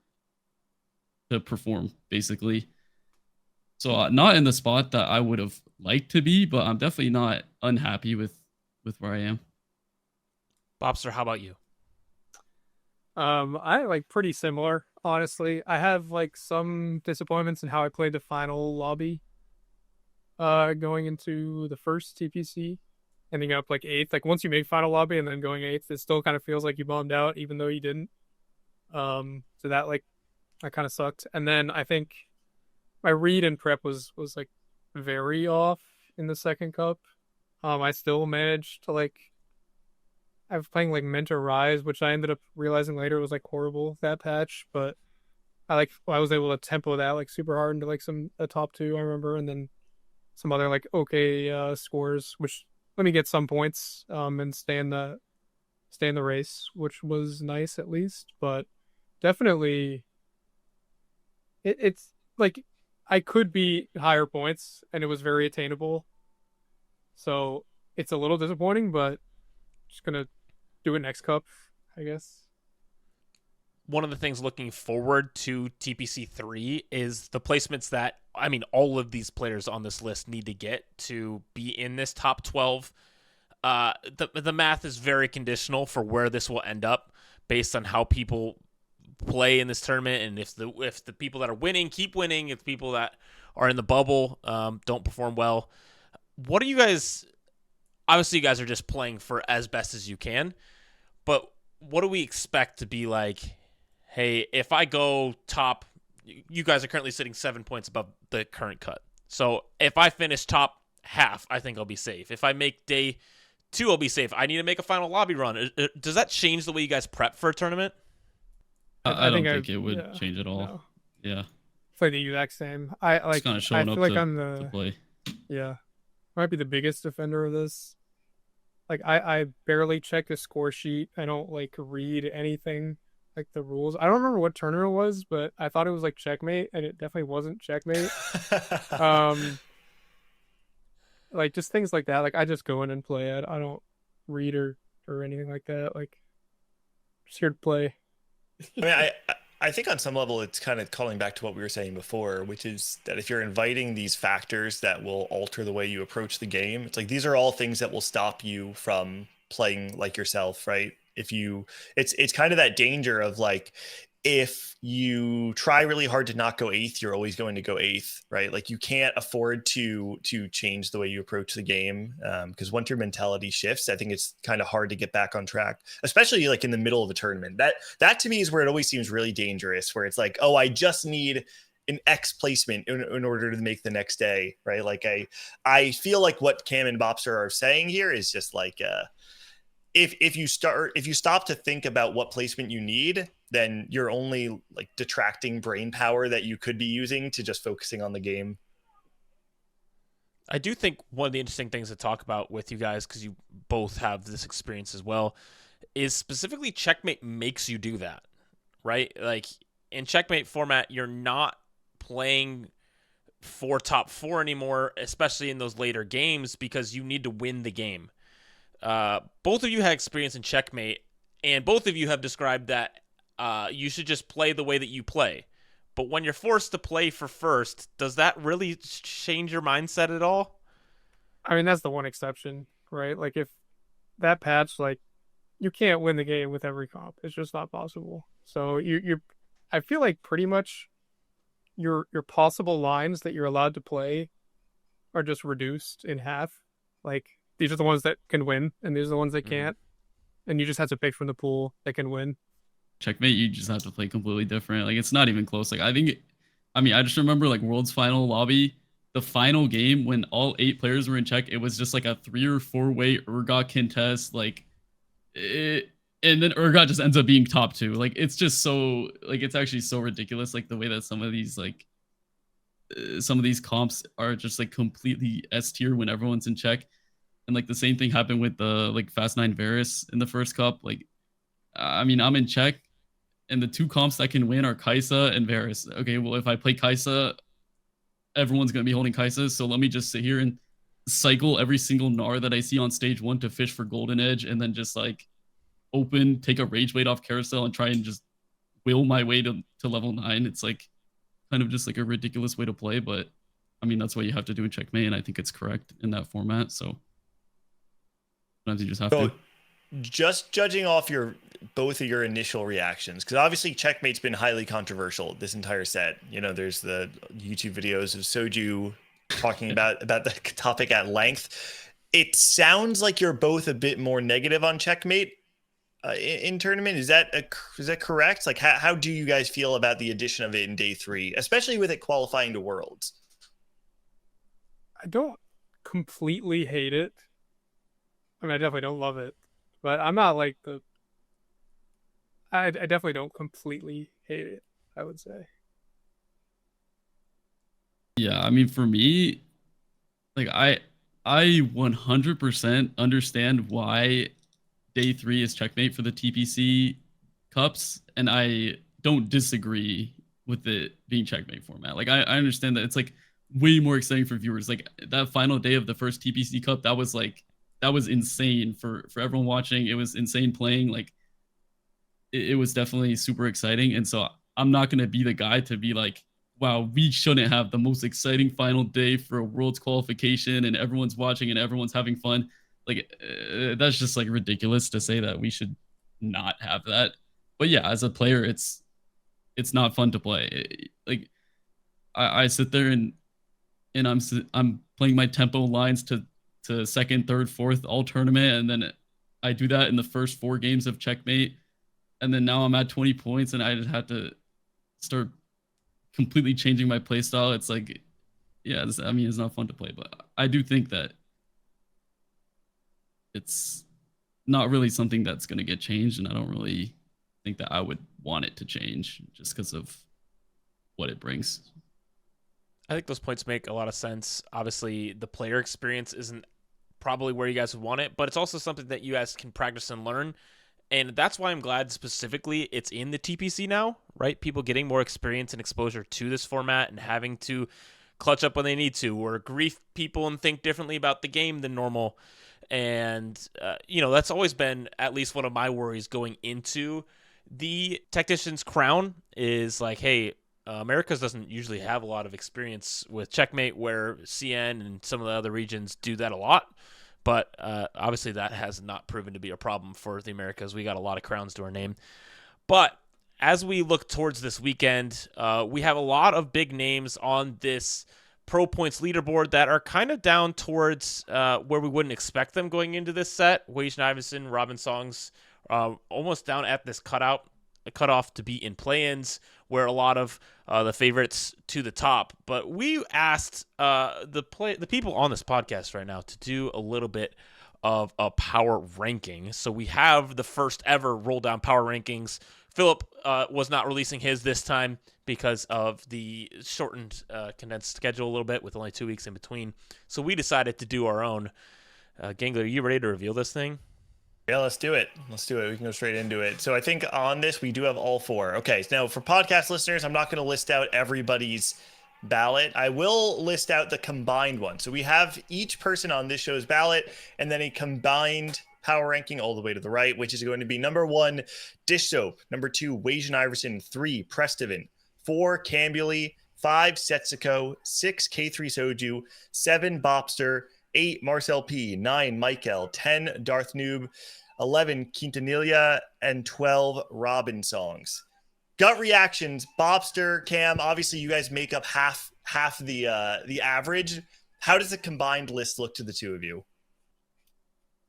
perform basically. So not in the spot that I would have liked to be, but I'm definitely not unhappy with where I am. Bopster, how about you? I like pretty similar, honestly. I have like some disappointments in how I played the final lobby. Going into the first TPC, ending up like 8th. Like once you make final lobby and then going 8th, it still kind of feels like you bombed out, even though you didn't. So that kind of sucked. And then I think my read and prep was like very off in the second cup. I still managed to I was playing like Mentor Rise, which I ended up realizing later was like horrible that patch, but I was able to tempo that like super hard into like a top 2 I remember, and then some other like okay scores, which let me get some points and stay in the race, which was nice at least. But definitely it's like I could be higher points and it was very attainable, so it's a little disappointing, but just gonna do it next cup, I guess. One of the things looking forward to TPC 3 is the placements that, all of these players on this list need to get to be in this top 12. The math is very conditional for where this will end up based on how people play in this tournament, and if the people that are winning keep winning, if people that are in the bubble don't perform well. What are you guys obviously you guys are just playing for as best as you can, but what do we expect to be like, hey, if I go top, you guys are currently sitting 7 points above the current cut. So if I finish top half, I think I'll be safe. If I make day 2, I'll be safe. I need to make a final lobby run. Does that change the way you guys prep for a tournament? I don't think it would change at all. No. Yeah. Play the exact same. I like. Kind of showing I up feel like to, I'm to the play. yeah. I might be the biggest defender of this. Like I barely check the score sheet. I don't like read anything like the rules. I don't remember what tournament it was, but I thought it was like Checkmate, and it definitely wasn't Checkmate. Like just things like that. Like I just go in and play it. I don't read or anything like that. Like just here to play. I mean, I think on some level it's kind of calling back to what we were saying before, which is that if you're inviting these factors that will alter the way you approach the game, it's like these are all things that will stop you from playing like yourself, right? It's kind of that danger of like, if you try really hard to not go eighth, you're always going to go eighth, right? Like you can't afford to change the way you approach the game, because once your mentality shifts, I think it's kind of hard to get back on track, especially like in the middle of a tournament. That to me is where it always seems really dangerous, where it's like, oh, I just need an X placement in order to make the next day, right? Like I feel like what Cam and Bopster are saying here is just like, if you stop to think about what placement you need, then you're only like detracting brain power that you could be using to just focusing on the game. I do think one of the interesting things to talk about with you guys, because you both have this experience as well, is specifically Checkmate makes you do that, right? Like in Checkmate format, you're not playing for top 4 anymore, especially in those later games, because you need to win the game. Both of you had experience in Checkmate, and both of you have described that you should just play the way that you play. But when you're forced to play for first, does that really change your mindset at all? I mean, that's the one exception, right? Like if that patch, like you can't win the game with every comp. It's just not possible. So I feel like pretty much your possible lines that you're allowed to play are just reduced in half. Like these are the ones that can win, and these are the ones that can't. And you just have to pick from the pool that can win. Checkmate, you just have to play completely different. Like it's not even close. Like I just remember like World's final lobby, the final game when all 8 players were in check, it was just like a 3 or 4 way Urgot contest. Like and then Urgot just ends up being top 2. Like it's just so like it's actually so ridiculous. Like the way that some of these comps are just like completely S tier when everyone's in check. And like the same thing happened with the like Fast 9 Varus in the first cup. Like I mean, I'm in check, and the 2 comps that can win are Kaisa and Varus. Okay, well, if I play Kaisa, everyone's going to be holding Kaisa, so let me just sit here and cycle every single Gnar that I see on stage 1 to fish for Golden Edge, and then just like take a Rage Blade off Carousel and try and just will my way to level 9. It's like kind of just like a ridiculous way to play, but I mean, that's what you have to do in Checkmate, and I think it's correct in that format, so sometimes you just have to. Just judging off both of your initial reactions, because obviously Checkmate's been highly controversial this entire set. You know, there's the YouTube videos of Soju talking about the topic at length. It sounds like you're both a bit more negative on Checkmate in tournament. Is that correct? Like, how do you guys feel about the addition of it in day 3, especially with it qualifying to Worlds? I don't completely hate it. I mean, I definitely don't love it. But I'm not like I definitely don't completely hate it, I would say. Yeah, I mean, for me, like I 100% understand why day 3 is Checkmate for the TPC Cups, and I don't disagree with it being Checkmate format. Like I understand that it's like way more exciting for viewers. Like that final day of the first TPC Cup, that was insane for everyone watching. It was insane playing. Like it was definitely super exciting. And so I'm not going to be the guy to be like, wow, we shouldn't have the most exciting final day for a World's qualification and everyone's watching and everyone's having fun. Like that's just like ridiculous to say that we should not have that. But yeah, as a player, it's not fun to play. Like I sit there and I'm playing my tempo lines to to second, third, fourth all tournament, and then I do that in the first 4 games of Checkmate, and then now I'm at 20 points, and I just had to start completely changing my play style. It's like, yeah, it's not fun to play, but I do think that it's not really something that's going to get changed, and I don't really think that I would want it to change just because of what it brings. I think those points make a lot of sense. Obviously, the player experience isn't probably where you guys would want it, but it's also something that you guys can practice and learn. And that's why I'm glad specifically it's in the TPC now, right? People getting more experience and exposure to this format and having to clutch up when they need to, or grief people and think differently about the game than normal. And, that's always been at least one of my worries going into the Tactician's crown is like, hey, Americas doesn't usually have a lot of experience with Checkmate, where CN and some of the other regions do that a lot. But obviously that has not proven to be a problem for the Americas. We got a lot of crowns to our name. But as we look towards this weekend, we have a lot of big names on this Pro Points leaderboard that are kind of down towards where we wouldn't expect them going into this set. Wage Iverson, Robin Songs, almost down at this cutoff to be in play-ins, where a lot of the favorites to the top. But we asked the people on this podcast right now to do a little bit of a power ranking. So we have the first ever Rolldown power rankings. Philip was not releasing his this time because of the shortened condensed schedule a little bit with only 2 weeks in between. So we decided to do our own. Gangly, are you ready to reveal this thing? Yeah, let's do it. We can go straight into it. So I think on this, we do have all 4. Okay, so now for podcast listeners, I'm not going to list out everybody's ballot. I will list out the combined one. So we have each person on this show's ballot and then a combined power ranking all the way to the right, which is going to be number 1, Dish Soap, number 2, Wage Iverson, 3, Prestivan, 4, Cambulee, 5, Setsuko, 6, K3 Soju, 7, Bopster, 8, Marcel P, 9, Michael, 10, Darth Noob, 11, Quintanilla, and 12, Robin Songs. Gut reactions, Bopster, Cam, obviously you guys make up half the average. How does the combined list look to the two of you?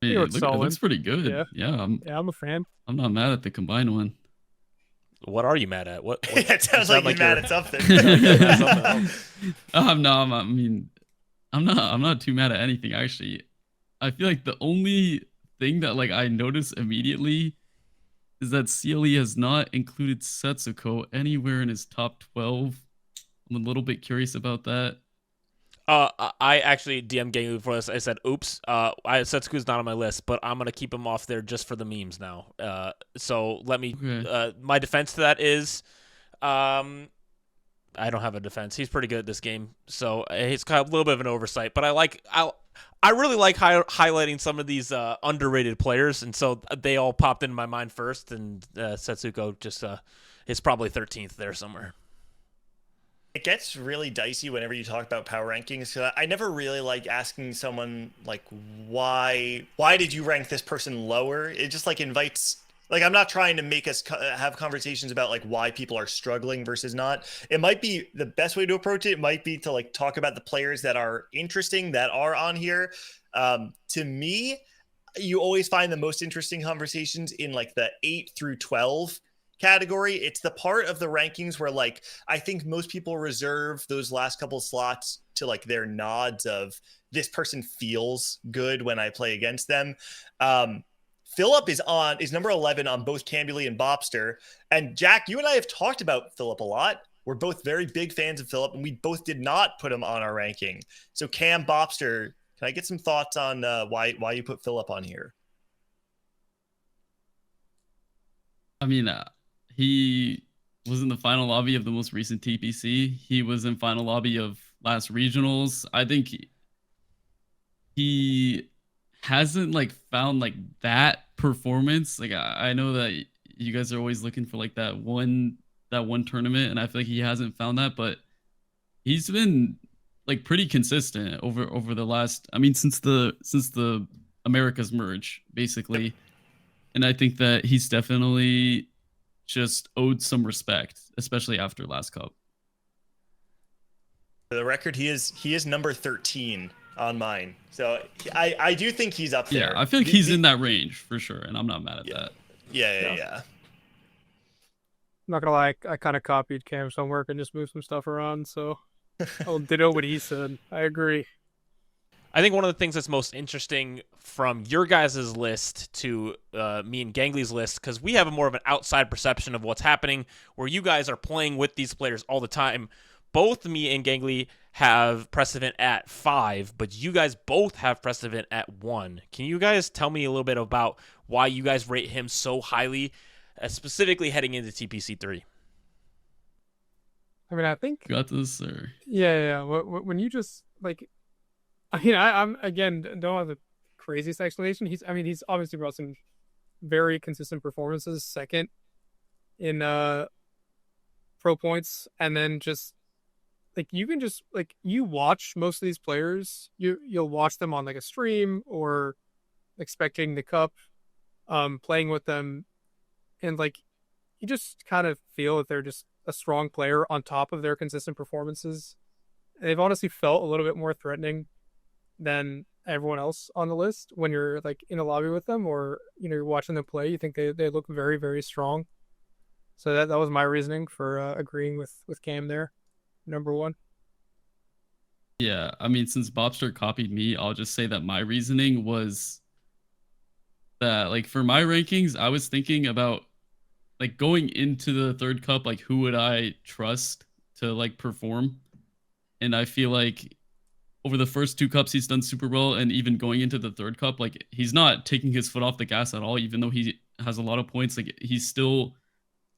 It looks pretty good. Yeah, I'm a fan. I'm not mad at the combined one. What are you mad at? What it sounds like you're mad at something. I'm not too mad at anything, actually. I feel like the only thing that I noticed immediately is that CLE has not included Setsuko anywhere in his top 12. I'm a little bit curious about that. I actually DM'd Gangly before this. I said, oops, Setsuko's not on my list, but I'm going to keep him off there just for the memes now. So let me, my defense to that is, I don't have a defense. He's pretty good at this game, so he's got a little bit of an oversight. But I really like highlighting some of these underrated players, and so they all popped into my mind first. And Setsuko just is probably 13th there somewhere. It gets really dicey whenever you talk about power rankings. I never really like asking someone why did you rank this person lower? It just invites. I'm not trying to make us have conversations about why people are struggling versus not. It might be the best way to approach it. It might be to talk about the players that are interesting that are on here. To me, you always find the most interesting conversations in the 8 through 12 category. It's the part of the rankings where I think most people reserve those last couple slots to their nods of this person feels good when I play against them. Philip is number 11 on both Cambulee and Bopster. And Jack, you and I have talked about Philip a lot. We're both very big fans of Philip, and we both did not put him on our ranking. So Cam, Bopster, can I get some thoughts on why you put Philip on here? I mean, he was in the final lobby of the most recent TPC. He was in final lobby of last regionals. I think he hasn't found that performance. I know that you guys are always looking for that one tournament, and I feel like he hasn't found that, but he's been pretty consistent over the last, since the Americas merge, basically. And I think that he's definitely just owed some respect, especially after last cup. For the record, he is number 13 on mine. So I do think he's up there. Yeah, I feel like he's in that range for sure, and I'm not mad at that. Yeah. I'm not gonna lie, I kind of copied Cam's homework and just moved some stuff around, so I'll ditto what he said. I agree. I think one of the things that's most interesting from your guys' list to me and Gangly's list, because we have a more of an outside perception of what's happening, where you guys are playing with these players all the time. Both me and Gangly have precedent at 5, but you guys both have precedent at 1. Can you guys tell me a little bit about why you guys rate him so highly, specifically heading into TPC 3? I mean, I think Got this, or yeah. When you just like, I mean, I'm again don't have the craziest explanation. He's obviously brought some very consistent performances, second in pro points, and then just like you can just like you watch most of these players, you'll watch them on like a stream or expecting the cup, playing with them, and like you just kind of feel that they're just a strong player on top of their consistent performances. They've honestly felt a little bit more threatening than everyone else on the list when you're like in a lobby with them, or you're watching them play. You think they look very, very strong. So that was my reasoning for agreeing with Cam there, number 1. yeah, I mean, since Bopster copied me, I'll just say that my reasoning was that, like, for my rankings, I was thinking about like going into the third cup, like who would I trust to like perform, and I feel like over the first 2 cups he's done super well, and even going into the third cup, like he's not taking his foot off the gas at all, even though he has a lot of points. Like he's still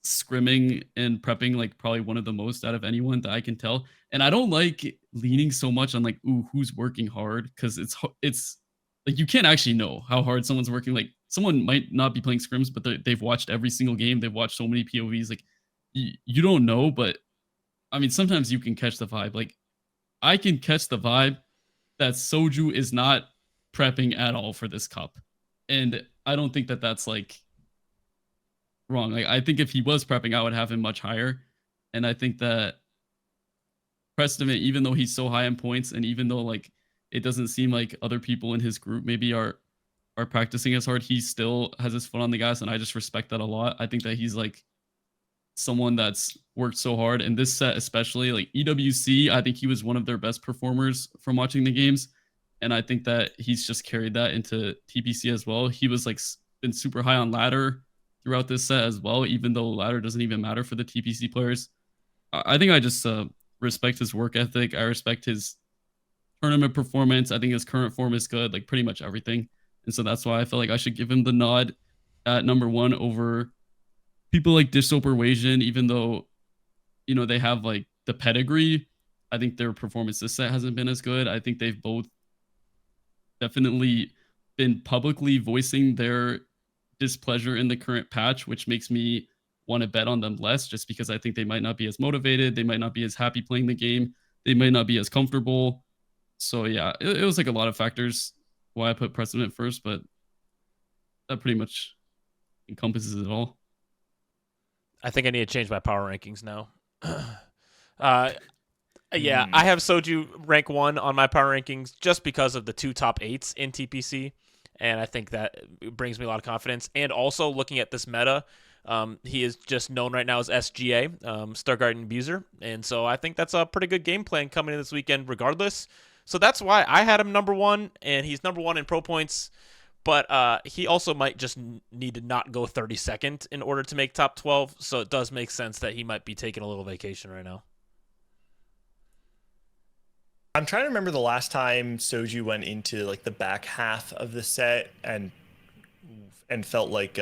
scrimming and prepping like probably one of the most out of anyone that I can tell. And I don't like leaning so much on like, ooh, who's working hard, because it's like you can't actually know how hard someone's working. Like someone might not be playing scrims, but they've watched every single game, they've watched so many POVs. Like you don't know, but I mean, sometimes you can catch the vibe. Like I can catch the vibe that Soju is not prepping at all for this cup. And I don't think that that's like wrong. Like I think if he was prepping, I would have him much higher. And I think that Preston, even though he's so high in points, and even though like it doesn't seem like other people in his group maybe are practicing as hard, he still has his foot on the gas, and I just respect that a lot. I think that he's like someone that's worked so hard, and this set especially, like EWC, I think he was one of their best performers from watching the games, and I think that he's just carried that into TPC as well. He was like been super high on ladder throughout this set as well, even though ladder doesn't even matter for the TPC players. I think I just respect his work ethic. I respect his tournament performance. I think his current form is good, like pretty much everything. And so that's why I feel like I should give him the nod at number 1 over people like Dishsoap or Wasian, even though, they have like the pedigree. I think their performance this set hasn't been as good. I think they've both definitely been publicly voicing their displeasure in the current patch, which makes me want to bet on them less, just because I think they might not be as motivated. They might not be as happy playing the game. They might not be as comfortable. So yeah, it was like a lot of factors why I put Precedent first, but that pretty much encompasses it all. I think I need to change my power rankings now. Yeah, I have Soju rank 1 on my power rankings just because of the 2 top 8s in TPC, and I think that brings me a lot of confidence. And also looking at this meta, he is just known right now as SGA, Stargarden Abuser, and so I think that's a pretty good game plan coming in this weekend regardless. So that's why I had him number 1, and he's number 1 in pro points, but he also might just need to not go 32nd in order to make top 12, so it does make sense that he might be taking a little vacation right now. I'm trying to remember the last time Soju went into like the back half of the set and felt like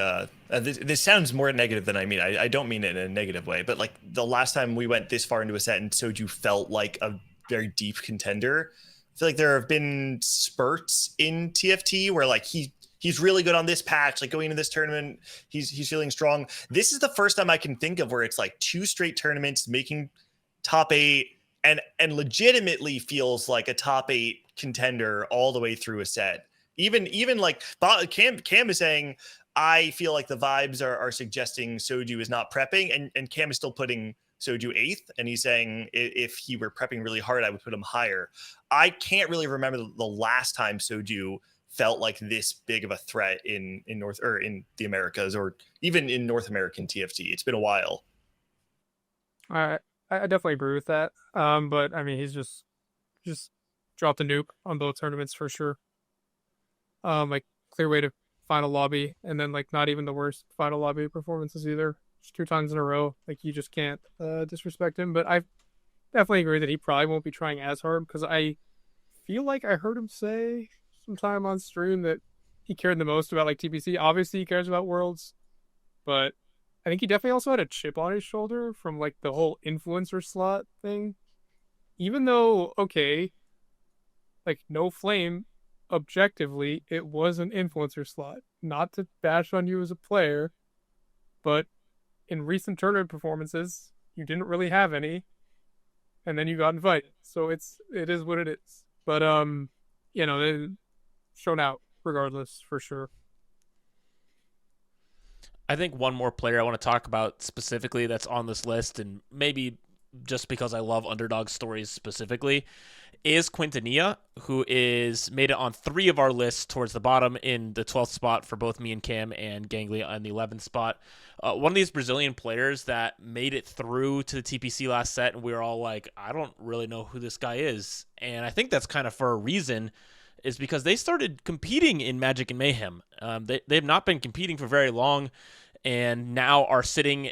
this sounds more negative than I mean. I don't mean it in a negative way, but like the last time we went this far into a set and Soju felt like a very deep contender. I feel like there have been spurts in TFT where like he's really good on this patch, like going into this tournament, he's feeling strong. This is the first time I can think of where it's like 2 straight tournaments making top 8 and legitimately feels like a top 8 contender all the way through a set. Even like Cam is saying, I feel like the vibes are suggesting Soju is not prepping, and Cam is still putting Soju 8th, and he's saying if he were prepping really hard, I would put him higher. I can't really remember the last time Soju felt like this big of a threat in the Americas, or even in North American TFT. It's been a while. I definitely agree with that. But I mean, he's just dropped a nuke on both tournaments for sure. Like clear way to final lobby, and then like not even the worst final lobby performances either. Just 2 times in a row. Like you just can't disrespect him. But I definitely agree that he probably won't be trying as hard, because I feel like I heard him say sometime on stream that he cared the most about like TPC. Obviously he cares about Worlds, but I think he definitely also had a chip on his shoulder from like the whole influencer slot thing. Even though, okay, like no flame, objectively, it was an influencer slot. Not to bash on you as a player, but in recent tournament performances, you didn't really have any, and then you got invited. So it is what it is. But you know, they shown out regardless for sure. I think one more player I want to talk about specifically that's on this list, and maybe just because I love underdog stories specifically, is Quintanilla, who is made it on 3 of our lists towards the bottom, in the 12th spot for both me and Cam, and Gangly on the 11th spot. One of these Brazilian players that made it through to the TPC last set, and we were all like, I don't really know who this guy is. And I think that's kind of for a reason, is because they started competing in Magic and Mayhem. They've not been competing for very long, and now are sitting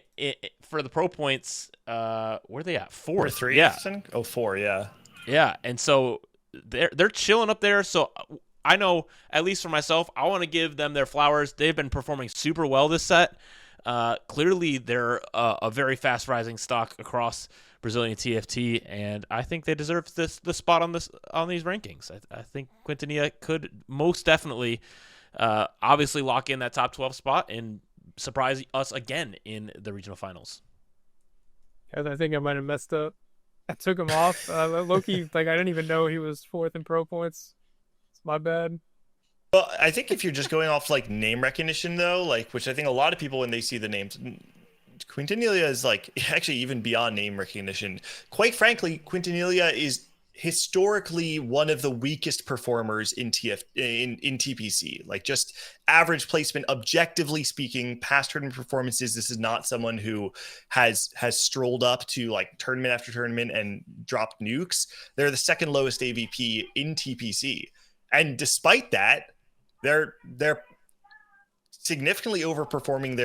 for the pro points. Where are they at? 4th. 3. Yeah. 4. Yeah. Yeah, and so they're chilling up there. So I know, at least for myself, I want to give them their flowers. They've been performing super well this set. Clearly, they're a very fast rising stock across Brazilian TFT, and I think they deserve the spot on these rankings. I think Quintanilla could most definitely, obviously, lock in that top 12 spot and surprise us again in the regional finals. Yeah, I think I might have messed up. I took him off. Loki, like I didn't even know he was 4th in pro points. It's my bad. Well, I think if you're just going off like name recognition though, like, which I think a lot of people, when they see the names, Quintanilla is like actually even beyond name recognition. Quite frankly, Quintanilla is historically one of the weakest performers in TPC. Like just average placement, objectively speaking, past tournament performances. This is not someone who has strolled up to like tournament after tournament and dropped nukes. They're the 2nd lowest AVP in TPC, and despite that, they're significantly overperforming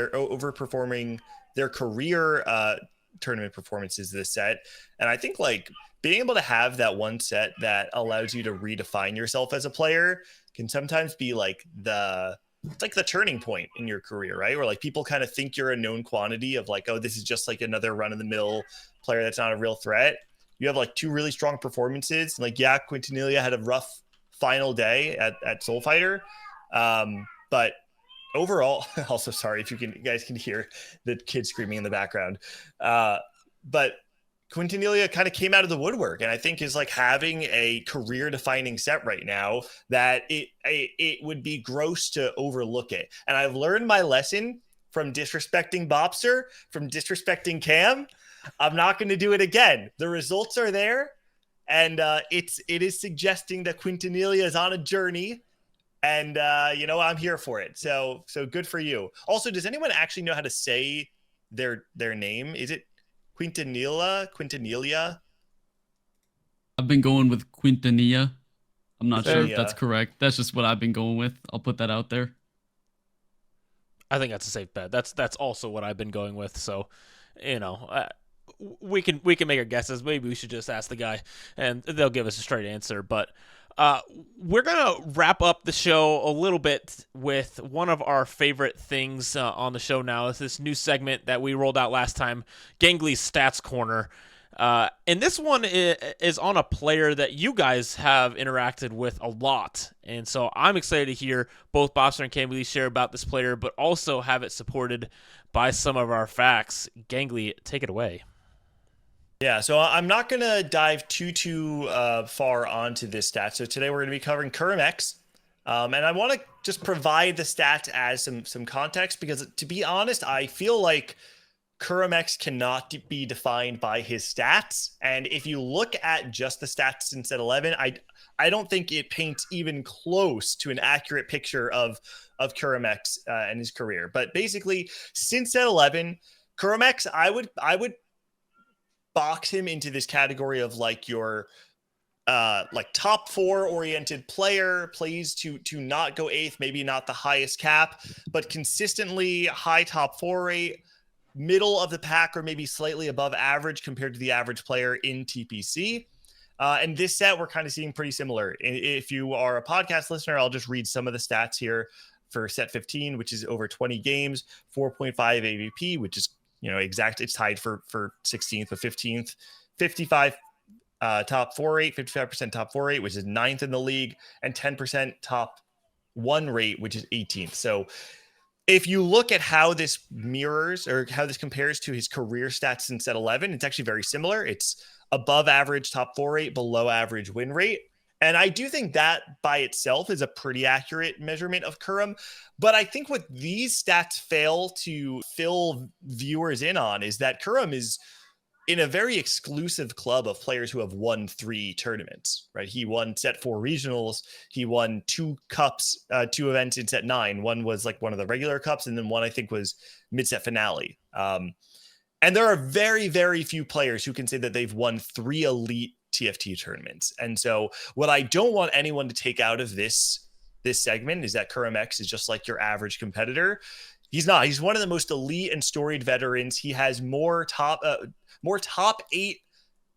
their career tournament performances this set. And I think like being able to have that one set that allows you to redefine yourself as a player can sometimes be like it's like the turning point in your career, right? Where like people kind of think you're a known quantity of like, oh, this is just like another run of the mill player that's not a real threat. You have like 2 really strong performances. Like, yeah, Quintanilla had a rough final day at Soul Fighter. But overall, also sorry if you guys can hear the kids screaming in the background. But Quintanilla kind of came out of the woodwork, and I think is like having a career-defining set right now that it would be gross to overlook it. And I've learned my lesson from disrespecting Bopster, from disrespecting Cam. I'm not going to do it again. The results are there, and it is suggesting that Quintanilla is on a journey, and you know, I'm here for it. So good for you. Also, does anyone actually know how to say their name? Is it Quintanilla? I've been going with Quintanilla. I'm not sure if that's correct. That's just what I've been going with. I'll put that out there. I think that's a safe bet. That's also what I've been going with. So, you know, we can make our guesses. Maybe we should just ask the guy, and they'll give us a straight answer. But we're gonna wrap up the show a little bit with one of our favorite things on the show now. It's this new segment that we rolled out last time, Gangly's Stats Corner. And this one is on a player that you guys have interacted with a lot. And so I'm excited to hear both Bopster and Cambulee share about this player, but also have it supported by some of our facts. Gangly, take it away. Yeah, so I'm not going to dive too far onto this stat. So today we're going to be covering KurumX. And I want to just provide the stats as some context, because to be honest, I feel like KurumX cannot be defined by his stats. And if you look at just the stats since at 11, I don't think it paints even close to an accurate picture of KurumX and his career. But basically, since at 11, KurumX, I would box him into this category of like your like top 4 oriented player, plays to not go 8th, maybe not the highest cap, but consistently high top 4 rate, middle of the pack, or maybe slightly above average compared to the average player in TPC. And this set we're kind of seeing pretty similar. If you are a podcast listener, I'll just read some of the stats here for set 15, which is over 20 games, 4.5 AVP, which is, exact. It's tied for 16th but 15th, 55 top 4 rate, 55% top 4 rate, which is 9th in the league, and 10% top 1 rate, which is 18th. So if you look at how this mirrors or how this compares to his career stats since set 11, it's actually very similar. It's above average top 4 rate, below average win rate. And I do think that by itself is a pretty accurate measurement of Kurum. But I think what these stats fail to fill viewers in on is that Kurum is in a very exclusive club of players who have won 3 tournaments, right? He won set 4 regionals. He won 2 cups, 2 events in set 9. One was like one of the regular cups, and then one I think was mid-set finale. And there are very, very few players who can say that they've won 3 elite TFT tournaments. And so what I don't want anyone to take out of this segment is that KurumX is just like your average competitor. He's not. He's one of the most elite and storied veterans. He has more top 8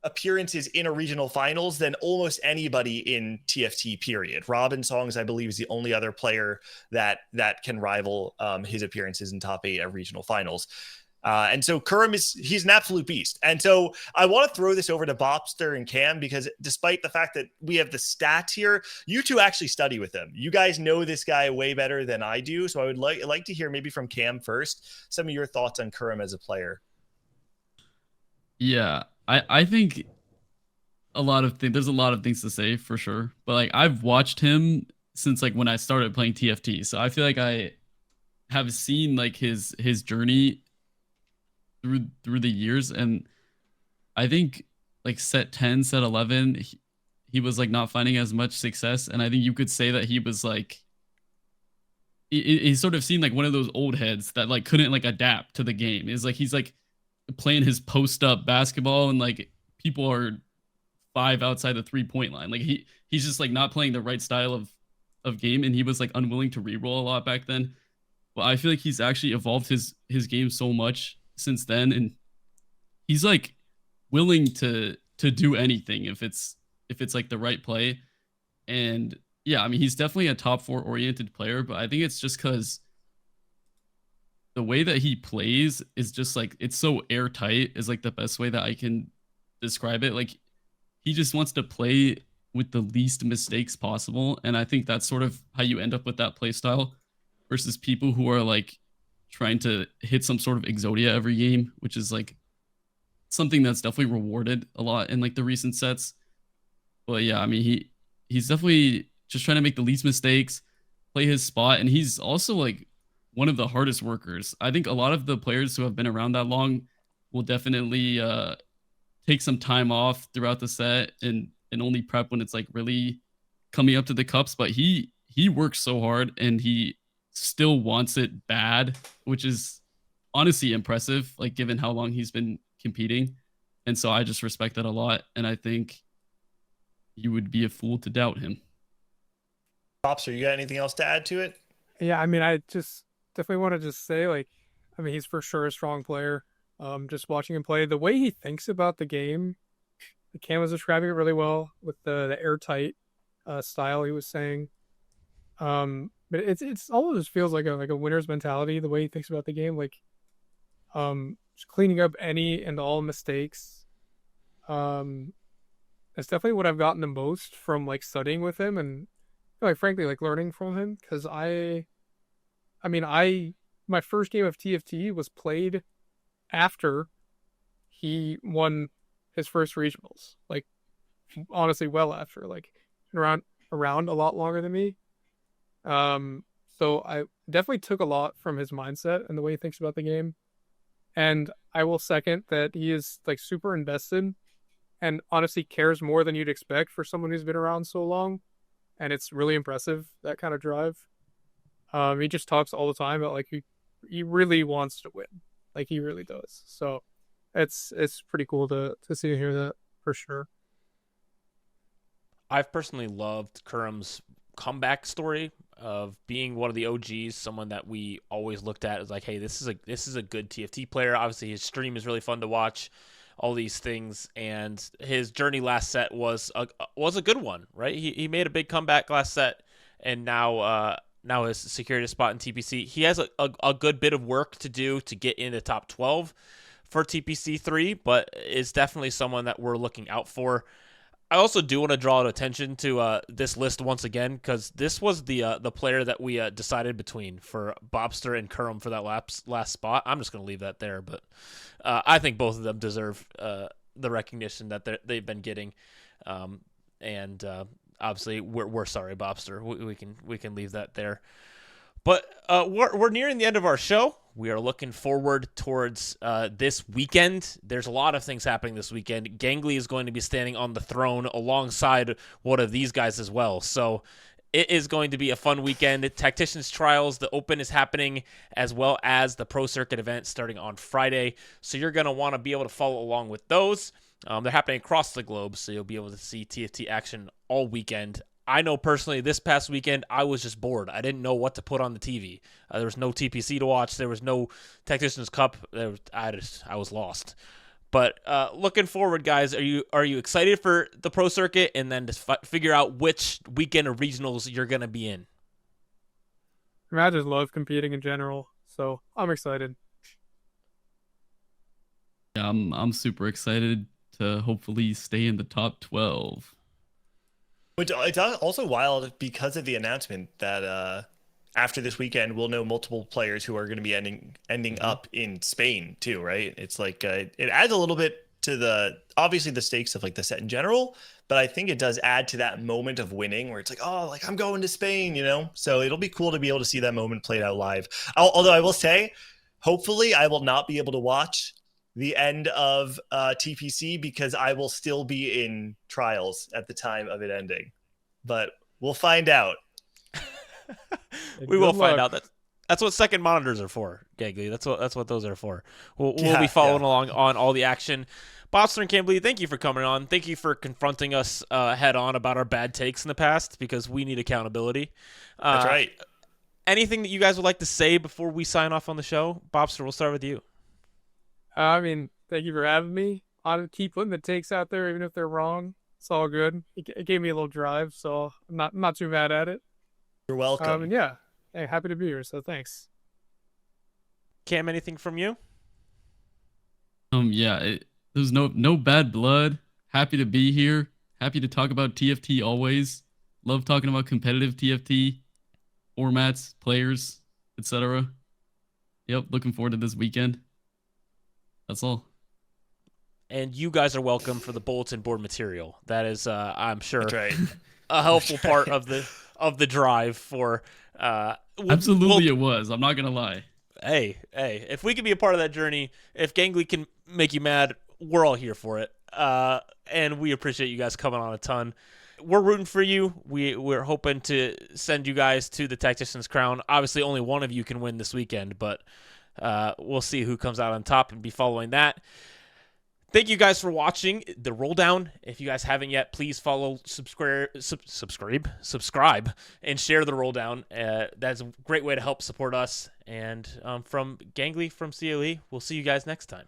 appearances in a regional finals than almost anybody in TFT, period. Robin Songs, I believe, is the only other player that can rival his appearances in top 8 at regional finals. And so Kurum he's an absolute beast. And so I want to throw this over to Bopster and Cam, because despite the fact that we have the stats here, you two actually study with him. You guys know this guy way better than I do. So I would like to hear maybe from Cam first, some of your thoughts on Kurum as a player. Yeah, I think there's a lot of things to say for sure. But like I've watched him since like when I started playing TFT. So I feel like I have seen like his journey through the years, and I think like set 10, set 11, he was like not finding as much success, and I think you could say that he was like he's sort of seen like one of those old heads that like couldn't like adapt to the game. Is like he's like playing his post up basketball, and like people are 5 outside the 3-point line. Like he's just like not playing the right style of game, and he was like unwilling to reroll a lot back then. But I feel like he's actually evolved his game so much since then, and he's like willing to do anything if it's like the right play. And yeah, I mean, he's definitely a top 4 oriented player, but I think it's just because the way that he plays is just like, it's so airtight is like the best way that I can describe it. Like he just wants to play with the least mistakes possible, and I think that's sort of how you end up with that play style versus people who are like trying to hit some sort of exodia every game, which is like something that's definitely rewarded a lot in like the recent sets. But yeah, I mean, he's definitely just trying to make the least mistakes, play his spot, and he's also like one of the hardest workers. I think a lot of the players who have been around that long will definitely take some time off throughout the set and only prep when it's like really coming up to the cups. But he works so hard, and he still wants it bad, which is honestly impressive, like given how long he's been competing. And so I just respect that a lot, and I think you would be a fool to doubt him. Bopster, you got anything else to add to it? Yeah, I mean, I just definitely want to just say, like, I mean, he's for sure a strong player. Just watching him play, the way he thinks about the game, the Cam was describing it really well with the airtight style he was saying. But it's almost feels like a winner's mentality, the way he thinks about the game, like just cleaning up any and all mistakes. That's definitely what I've gotten the most from like studying with him, and like frankly like learning from him, because my first game of TFT was played after he won his first regionals, like honestly well after, like around a lot longer than me. So I definitely took a lot from his mindset and the way he thinks about the game. And I will second that he is like super invested and honestly cares more than you'd expect for someone who's been around so long. And it's really impressive, that kind of drive. He just talks all the time about like he really wants to win. Like he really does. So it's pretty cool to see and hear that for sure. I've personally loved Kurum's comeback story of being one of the OGs, someone that we always looked at as like, hey, this is a good TFT player. Obviously, his stream is really fun to watch, all these things, and his journey last set was a good one, right? He made a big comeback last set, and now has secured a spot in TPC. He has a good bit of work to do to get in the top 12 for TPC 3, but is definitely someone that we're looking out for. I also do want to draw attention to this list once again, because this was the player that we decided between for Bopster and Kurum for that last spot. I'm just going to leave that there, but I think both of them deserve the recognition that they've been getting, and obviously we're sorry, Bopster. We can leave that there. But we're nearing the end of our show. We are looking forward towards this weekend. There's a lot of things happening this weekend. Gangly is going to be standing on the throne alongside one of these guys as well. So it is going to be a fun weekend. Tactician's Trials, the Open is happening, as well as the Pro Circuit event starting on Friday. So you're going to want to be able to follow along with those. They're happening across the globe, so you'll be able to see TFT action all weekend. I know personally this past weekend, I was just bored. I didn't know what to put on the TV. There was no TPC to watch. There was no Tactician's Cup. I was lost. But looking forward, guys, are you excited for the Pro Circuit and then to figure out which weekend of regionals you're going to be in? I just love competing in general, so I'm excited. Yeah, I'm super excited to hopefully stay in the top 12. Which it's also wild because of the announcement that after this weekend, we'll know multiple players who are going to be ending up in Spain too, right? It's like it adds a little bit to obviously the stakes of like the set in general, but I think it does add to that moment of winning where it's like, oh, like I'm going to Spain, you know? So it'll be cool to be able to see that moment played out live. Although I will say, hopefully I will not be able to watch the end of TPC because I will still be in trials at the time of it ending, but we'll find out. We will find out. That's what second monitors are for, Gangly. That's what those are for. We'll be following along on all the action. Bopster and Cambulee, thank you for coming on. Thank you for confronting us head on about our bad takes in the past, because we need accountability. That's right. Anything that you guys would like to say before we sign off on the show? Bopster, we'll start with you. I mean, thank you for having me. I'll keep putting the takes out there, even if they're wrong. It's all good. It gave me a little drive, so I'm not too mad at it. You're welcome. And yeah, hey, happy to be here. So thanks. Cam, anything from you? Yeah, there's no bad blood. Happy to be here. Happy to talk about TFT always. Love talking about competitive TFT formats, players, etc. Yep, looking forward to this weekend. That's all. And you guys are welcome for the bulletin board material. That is, I'm sure, That's right. a helpful part of the drive for. Absolutely, it was. I'm not gonna lie. Hey, if we can be a part of that journey, if Gangly can make you mad, we're all here for it. And we appreciate you guys coming on a ton. We're rooting for you. We're hoping to send you guys to the Tactician's Crown. Obviously, only one of you can win this weekend, but we'll see who comes out on top and be following that. Thank you guys for watching the Rolldown. If you guys haven't yet, please follow, subscribe, and share the Rolldown. That's a great way to help support us. And from Gangly from CLE, we'll see you guys next time.